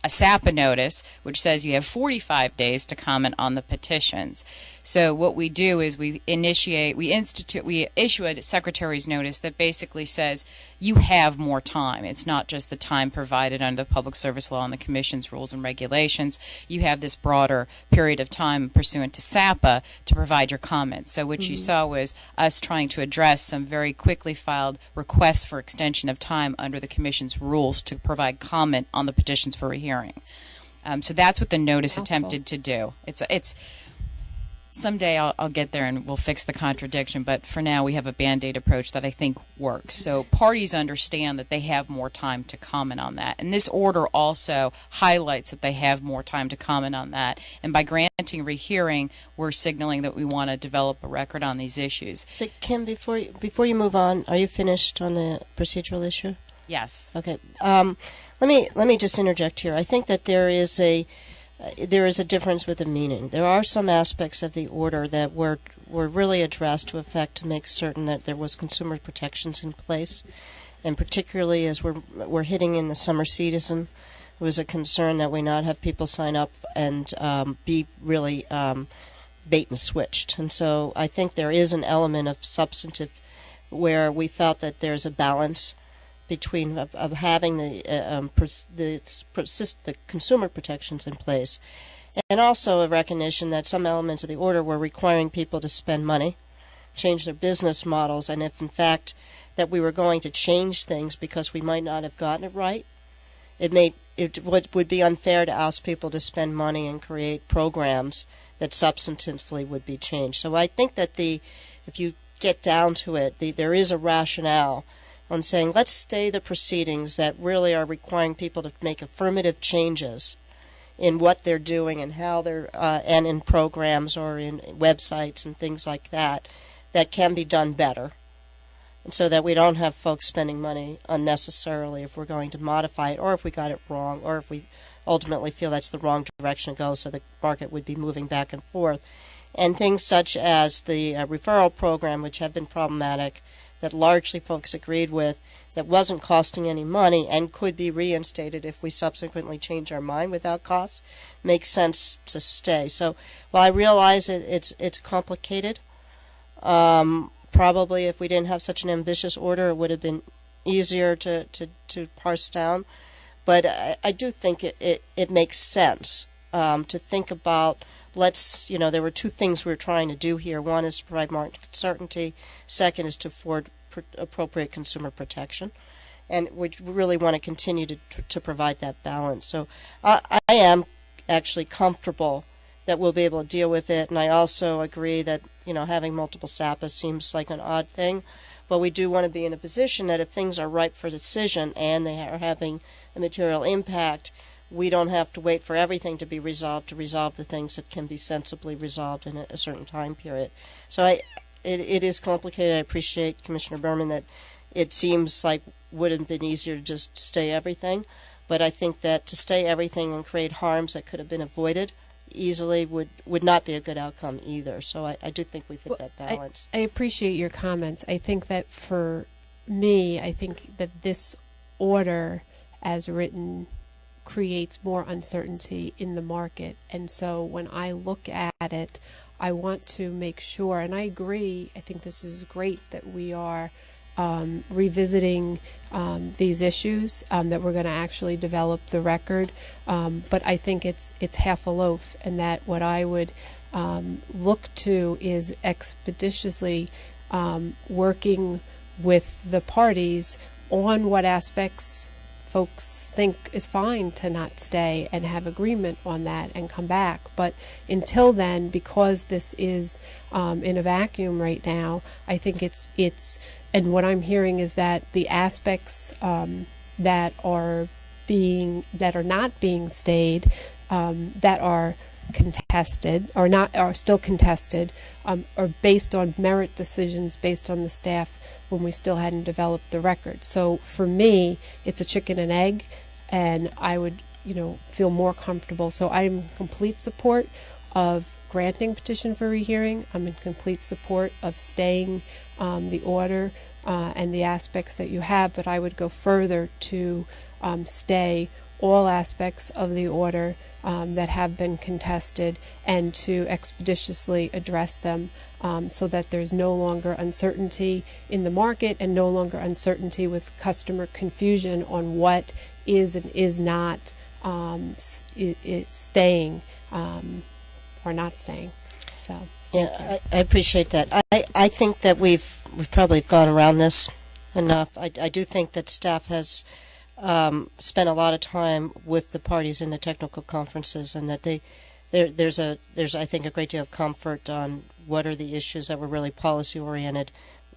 a SAPA notice, which says you have 45 days to comment on the petitions. So what we do is we issue a secretary's notice that basically says you have more time. It's not just the time provided under the Public Service Law and the Commission's rules and regulations. You have this broader period of time pursuant to SAPA to provide your comments. So what you saw was us trying to address some very quickly filed requests for extension of time under the Commission's rules to provide comment on the petitions for a hearing. So that's what the notice attempted to do. It's someday I'll get there and we'll fix the contradiction, but for now we have a Band-Aid approach that I think works. So parties understand that they have more time to comment on that. And this order also highlights that they have more time to comment on that. And by granting rehearing, we're signaling that we want to develop a record on these issues. So Kim, before you move on, are you finished on the procedural issue? Yes. Okay. Let me just interject here. I think that there is a difference with the meaning. There are some aspects of the order that were really addressed to make certain that there was consumer protections in place, and particularly as we're hitting in the summer season, there was a concern that we not have people sign up and be really bait and switched. And so I think there is an element of substantive where we felt that there's a balance between of having the consumer protections in place, and also a recognition that some elements of the order were requiring people to spend money, change their business models, and if in fact that we were going to change things because we might not have gotten it right, it would be unfair to ask people to spend money and create programs that substantively would be changed. So I think that if you get down to it, there is a rationale on saying let's stay the proceedings that really are requiring people to make affirmative changes in what they're doing and how they're and in programs or in websites and things like that can be done better, and so that we don't have folks spending money unnecessarily if we're going to modify it, or if we got it wrong, or if we ultimately feel that's the wrong direction to go, so the market would be moving back and forth. And things such as the referral program, which have been problematic, that largely folks agreed with, that wasn't costing any money and could be reinstated if we subsequently change our mind without costs, makes sense to stay. So while I realize it's complicated, probably if we didn't have such an ambitious order, it would have been easier to parse down. But I do think it makes sense to think about. There were two things we were trying to do here. One is to provide market certainty. Second is to afford appropriate consumer protection. And we really want to continue to provide that balance. So I am actually comfortable that we'll be able to deal with it. And I also agree that, having multiple SAPAs seems like an odd thing. But we do want to be in a position that if things are ripe for decision and they are having a material impact, we don't have to wait for everything to be resolved to resolve the things that can be sensibly resolved in a certain time period. So it is complicated. I appreciate, Commissioner Berman, that it seems like would have been easier to just stay everything. But I think that to stay everything and create harms that could have been avoided easily would not be a good outcome either. So I do think we've hit that balance. I appreciate your comments. I think that for me, I think that this order as written creates more uncertainty in the market. And so when I look at it, I want to make sure, and I agree, I think this is great that we are revisiting these issues, that we're going to actually develop the record. But I think it's half a loaf, and that what I would look to is expeditiously working with the parties on what aspects folks think is fine to not stay, and have agreement on that and come back. But until then, because this is in a vacuum right now, I think it's and what I'm hearing is that the aspects that are not being stayed, that are contested or not are still contested, are based on merit decisions based on the staff when we still hadn't developed the record. So for me, it's a chicken and egg, and I would feel more comfortable. So I'm in complete support of granting petition for rehearing. I'm in complete support of staying the order and the aspects that you have, but I would go further to stay all aspects of the order that have been contested, and to expeditiously address them, so that there's no longer uncertainty in the market, and no longer uncertainty with customer confusion on what is and is not staying or not staying. So yeah, I appreciate that. I think that we've probably gone around this enough. I do think that staff has spent a lot of time with the parties in the technical conferences, and that there's I think a great deal of comfort on what are the issues that were really policy oriented,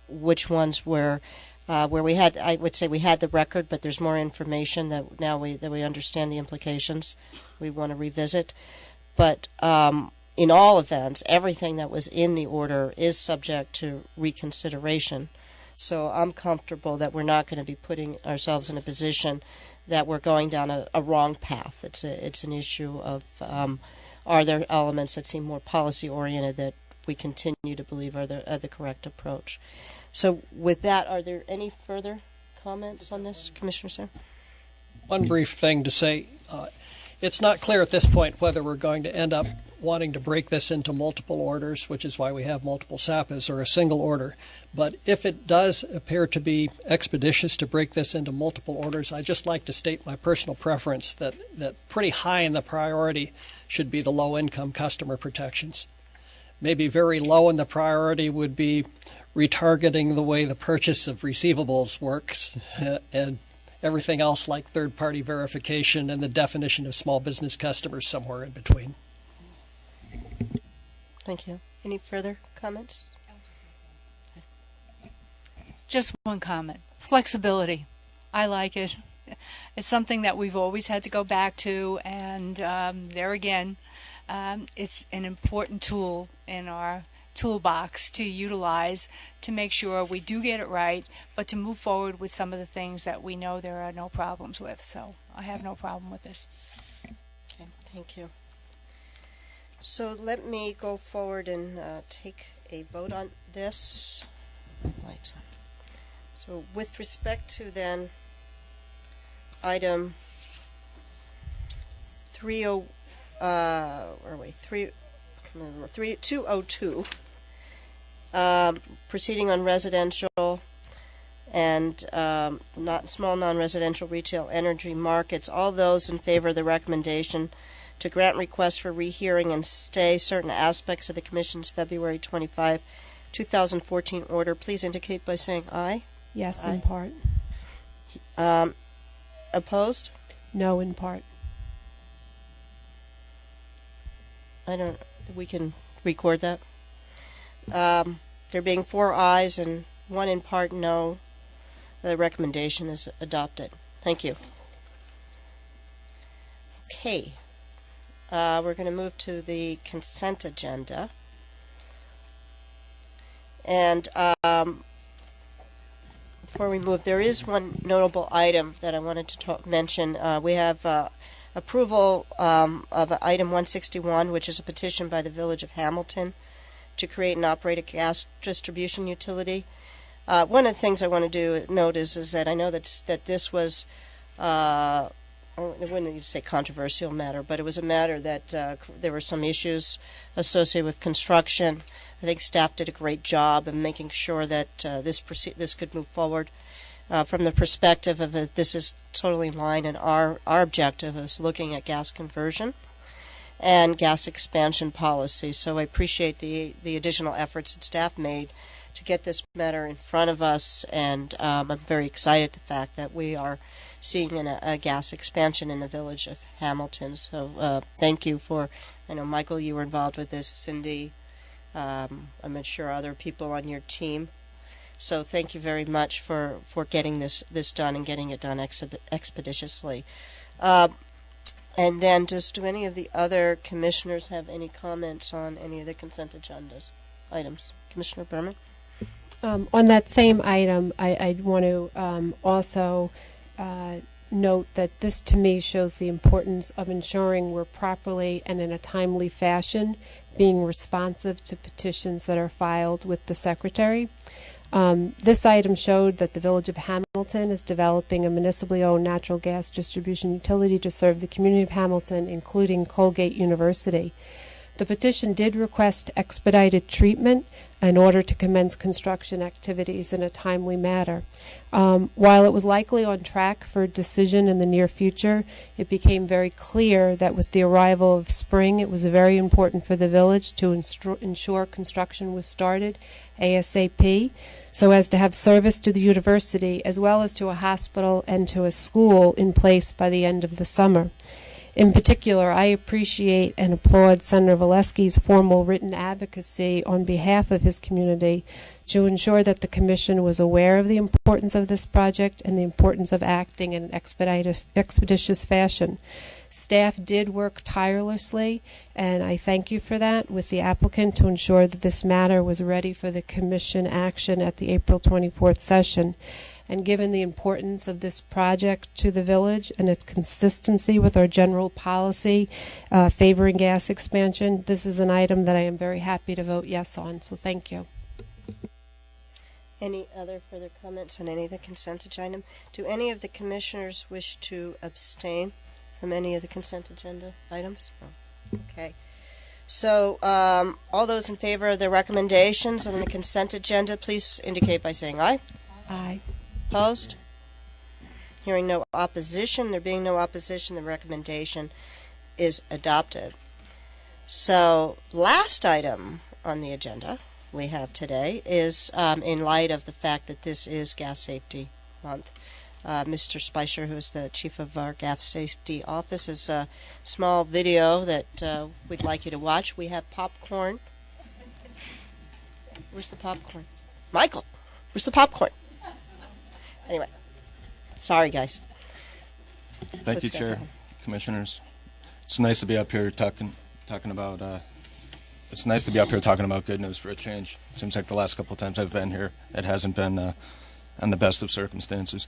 which ones were where we had, I would say we had the record, but there's more information that now we understand the implications. We want to revisit, but in all events, everything that was in the order is subject to reconsideration. So I'm comfortable that we're not going to be putting ourselves in a position that we're going down a wrong path. It's an issue of are there elements that seem more policy oriented that we continue to believe are the correct approach. So with that, are there any further comments on this, Commissioner Sir? One brief thing to say. It's not clear at this point whether we're going to end up wanting to break this into multiple orders, which is why we have multiple SAPAs, or a single order. But if it does appear to be expeditious to break this into multiple orders, I'd just like to state my personal preference that pretty high in the priority should be the low-income customer protections. Maybe very low in the priority would be retargeting the way the purchase of receivables works, and everything else like third-party verification and the definition of small business customers somewhere in between. Thank you. Any further comments? Just one comment. Flexibility. I like it. It's something that we've always had to go back to, and there again, it's an important tool in our toolbox to utilize to make sure we do get it right, but to move forward with some of the things that we know there are no problems with. So I have no problem with this. Okay, thank you. So let me go forward and take a vote on this. Right. So with respect to then item 202, proceeding on residential and small non-residential retail energy markets, all those in favor of the recommendation to grant requests for rehearing and stay certain aspects of the Commission's February 25, 2014 order, please indicate by saying aye. Yes, aye. In part. Opposed? No, in part. We can record that. There being 4 ayes and 1 in part no, the recommendation is adopted. Thank you. Okay. We're going to move to the consent agenda. And before we move, there is one notable item that I wanted to mention. We have approval of item 161, which is a petition by the Village of Hamilton to create and operate a gas distribution utility. One of the things I want to note is that I know that this was wouldn't even say controversial matter, but it was a matter that there were some issues associated with construction. I think staff did a great job of making sure that this could move forward. From the perspective of this is totally in line, and our objective is looking at gas conversion and gas expansion policy. So I appreciate the additional efforts that staff made to get this matter in front of us, and I'm very excited at the fact that we are seeing a gas expansion in the village of Hamilton. So thank you I know, Michael, you were involved with this, Cindy, I'm sure other people on your team. So thank you very much for getting this done and getting it done expeditiously. And then do any of the other commissioners have any comments on any of the consent agendas items? Commissioner Berman? On that same item, I'd want to also note that this to me shows the importance of ensuring we're properly and in a timely fashion being responsive to petitions that are filed with the Secretary. This item showed that the Village of Hamilton is developing a municipally owned natural gas distribution utility to serve the community of Hamilton, including Colgate University. The petition did request expedited treatment in order to commence construction activities in a timely manner. While it was likely on track for a decision in the near future, it became very clear that with the arrival of spring, it was very important for the village to ensure construction was started ASAP, so as to have service to the university as well as to a hospital and to a school in place by the end of the summer. In particular, I appreciate and applaud Senator Valesky's formal written advocacy on behalf of his community to ensure that the Commission was aware of the importance of this project and the importance of acting in an expeditious fashion. Staff did work tirelessly, and I thank you for that, with the applicant to ensure that this matter was ready for the Commission action at the April 24th session. And given the importance of this project to the village and its consistency with our general policy favoring gas expansion, this is an item that I am very happy to vote yes on. So thank you. Any other further comments on any of the consent agenda? Do any of the commissioners wish to abstain from any of the consent agenda items? Oh, okay. So all those in favor of the recommendations on the consent agenda, please indicate by saying aye. Aye. Opposed? Hearing no opposition, there being no opposition, the recommendation is adopted. So, last item on the agenda we have today is in light of the fact that this is Gas Safety Month. Mr. Spicer, who's the chief of our Gas Safety Office, has a small video that we'd like you to watch. We have popcorn. Where's the popcorn? Michael, where's the popcorn? Anyway, sorry, guys. Thank you, Chair, Commissioners. It's nice to be up here talking about. It's nice to be up here talking about good news for a change. It seems like the last couple of times I've been here, it hasn't been on the best of circumstances.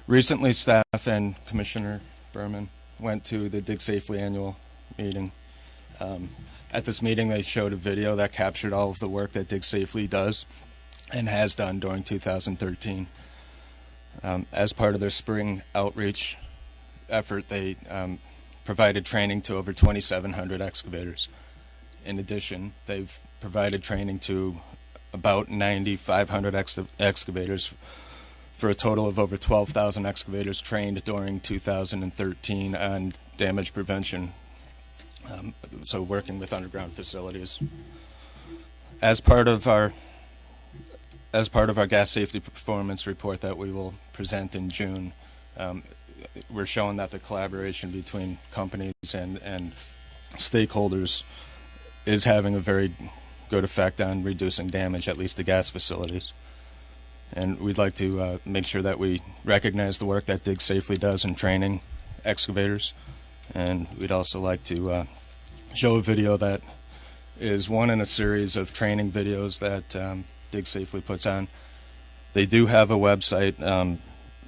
Recently, staff and Commissioner Berman went to the Dig Safely annual meeting. At this meeting, they showed a video that captured all of the work that Dig Safely does and has done during 2013. As part of their spring outreach effort, they provided training to over 2,700 excavators. In addition, they've provided training to about 9,500 excavators for a total of over 12,000 excavators trained during 2013 on damage prevention, so working with underground facilities. As part of our gas safety performance report that we will present in June, we're showing that the collaboration between companies and stakeholders is having a very good effect on reducing damage, at least to gas facilities. And we'd like to make sure that we recognize the work that Dig Safely does in training excavators. And we'd also like to show a video that is one in a series of training videos that Dig Safely puts on. They do have a website,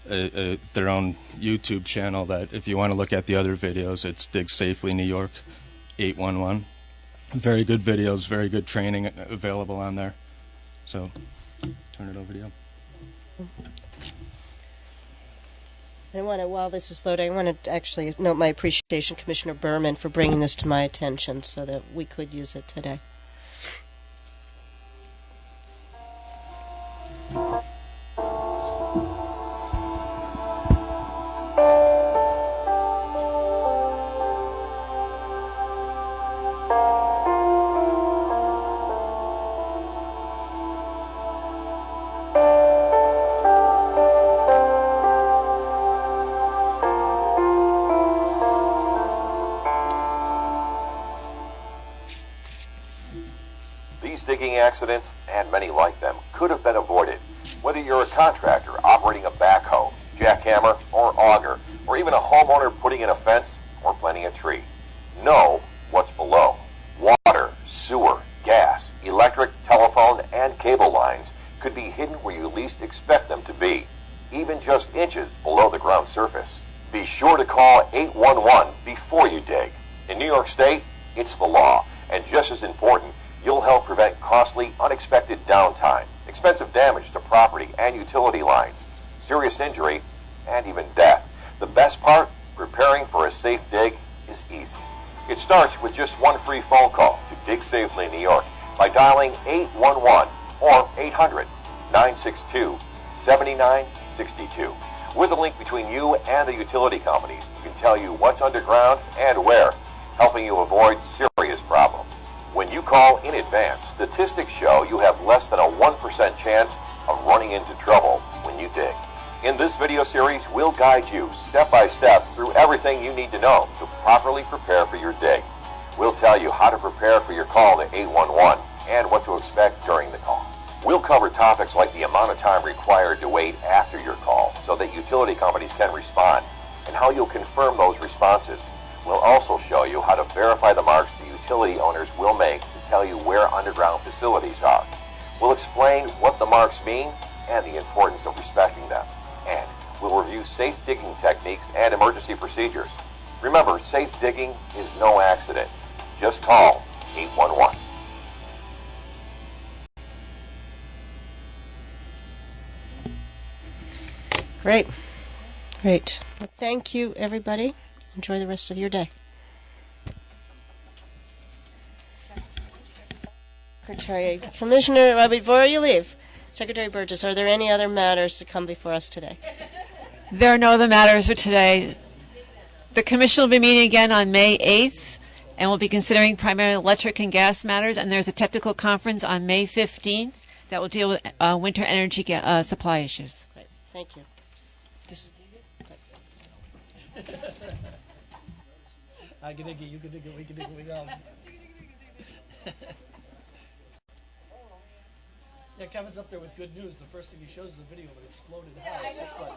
their own YouTube channel, that if you want to look at the other videos, it's Dig Safely New York 811. Very good videos, very good training available on there. So, turn it over to you. while this is loading, I want to actually note my appreciation, Commissioner Berman, for bringing this to my attention so that we could use it today. Digging accidents, and many like them, could have been avoided. Whether you're a contractor operating a backhoe, jackhammer, or auger, or even a homeowner putting in a fence or planting a tree, know what's below. Water, sewer, gas, electric, telephone, and cable lines could be hidden where you least expect them to be, even just inches below the ground surface. Be sure to call 811 before you dig. In New York State, it's the law, and just as important, you'll help prevent costly, unexpected downtime, expensive damage to property and utility lines, serious injury, and even death. The best part, preparing for a safe dig is easy. It starts with just one free phone call to Dig Safely in New York by dialing 811 or 800-962-7962. With a link between you and the utility companies, we can tell you what's underground and where, helping you avoid serious problems. When you call in advance, statistics show you have less than a 1% chance of running into trouble when you dig. In this video series, we'll guide you step by step through everything you need to know to properly prepare for your dig. We'll tell you how to prepare for your call to 811 and what to expect during the call. We'll cover topics like the amount of time required to wait after your call so that utility companies can respond, and how you'll confirm those responses. We'll also show you how to verify the marks the utility owners will make to tell you where underground facilities are. We'll explain what the marks mean and the importance of respecting them. And we'll review safe digging techniques and emergency procedures. Remember, safe digging is no accident. Just call 811. Great. Great. Well, thank you, everybody. Enjoy the rest of your day. Secretary, Commissioner, before you leave, Secretary Burgess, are there any other matters to come before us today? There are no other matters for today. The Commission will be meeting again on May 8th, and we'll be considering primarily electric and gas matters, and there's a technical conference on May 15th that will deal with winter energy supply issues. Great. Thank you. I can dig it, you can dig it, we can dig it, we go. Yeah, Kevin's up there with good news. The first thing he shows is a video of an exploded house. It's like,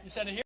you said it here.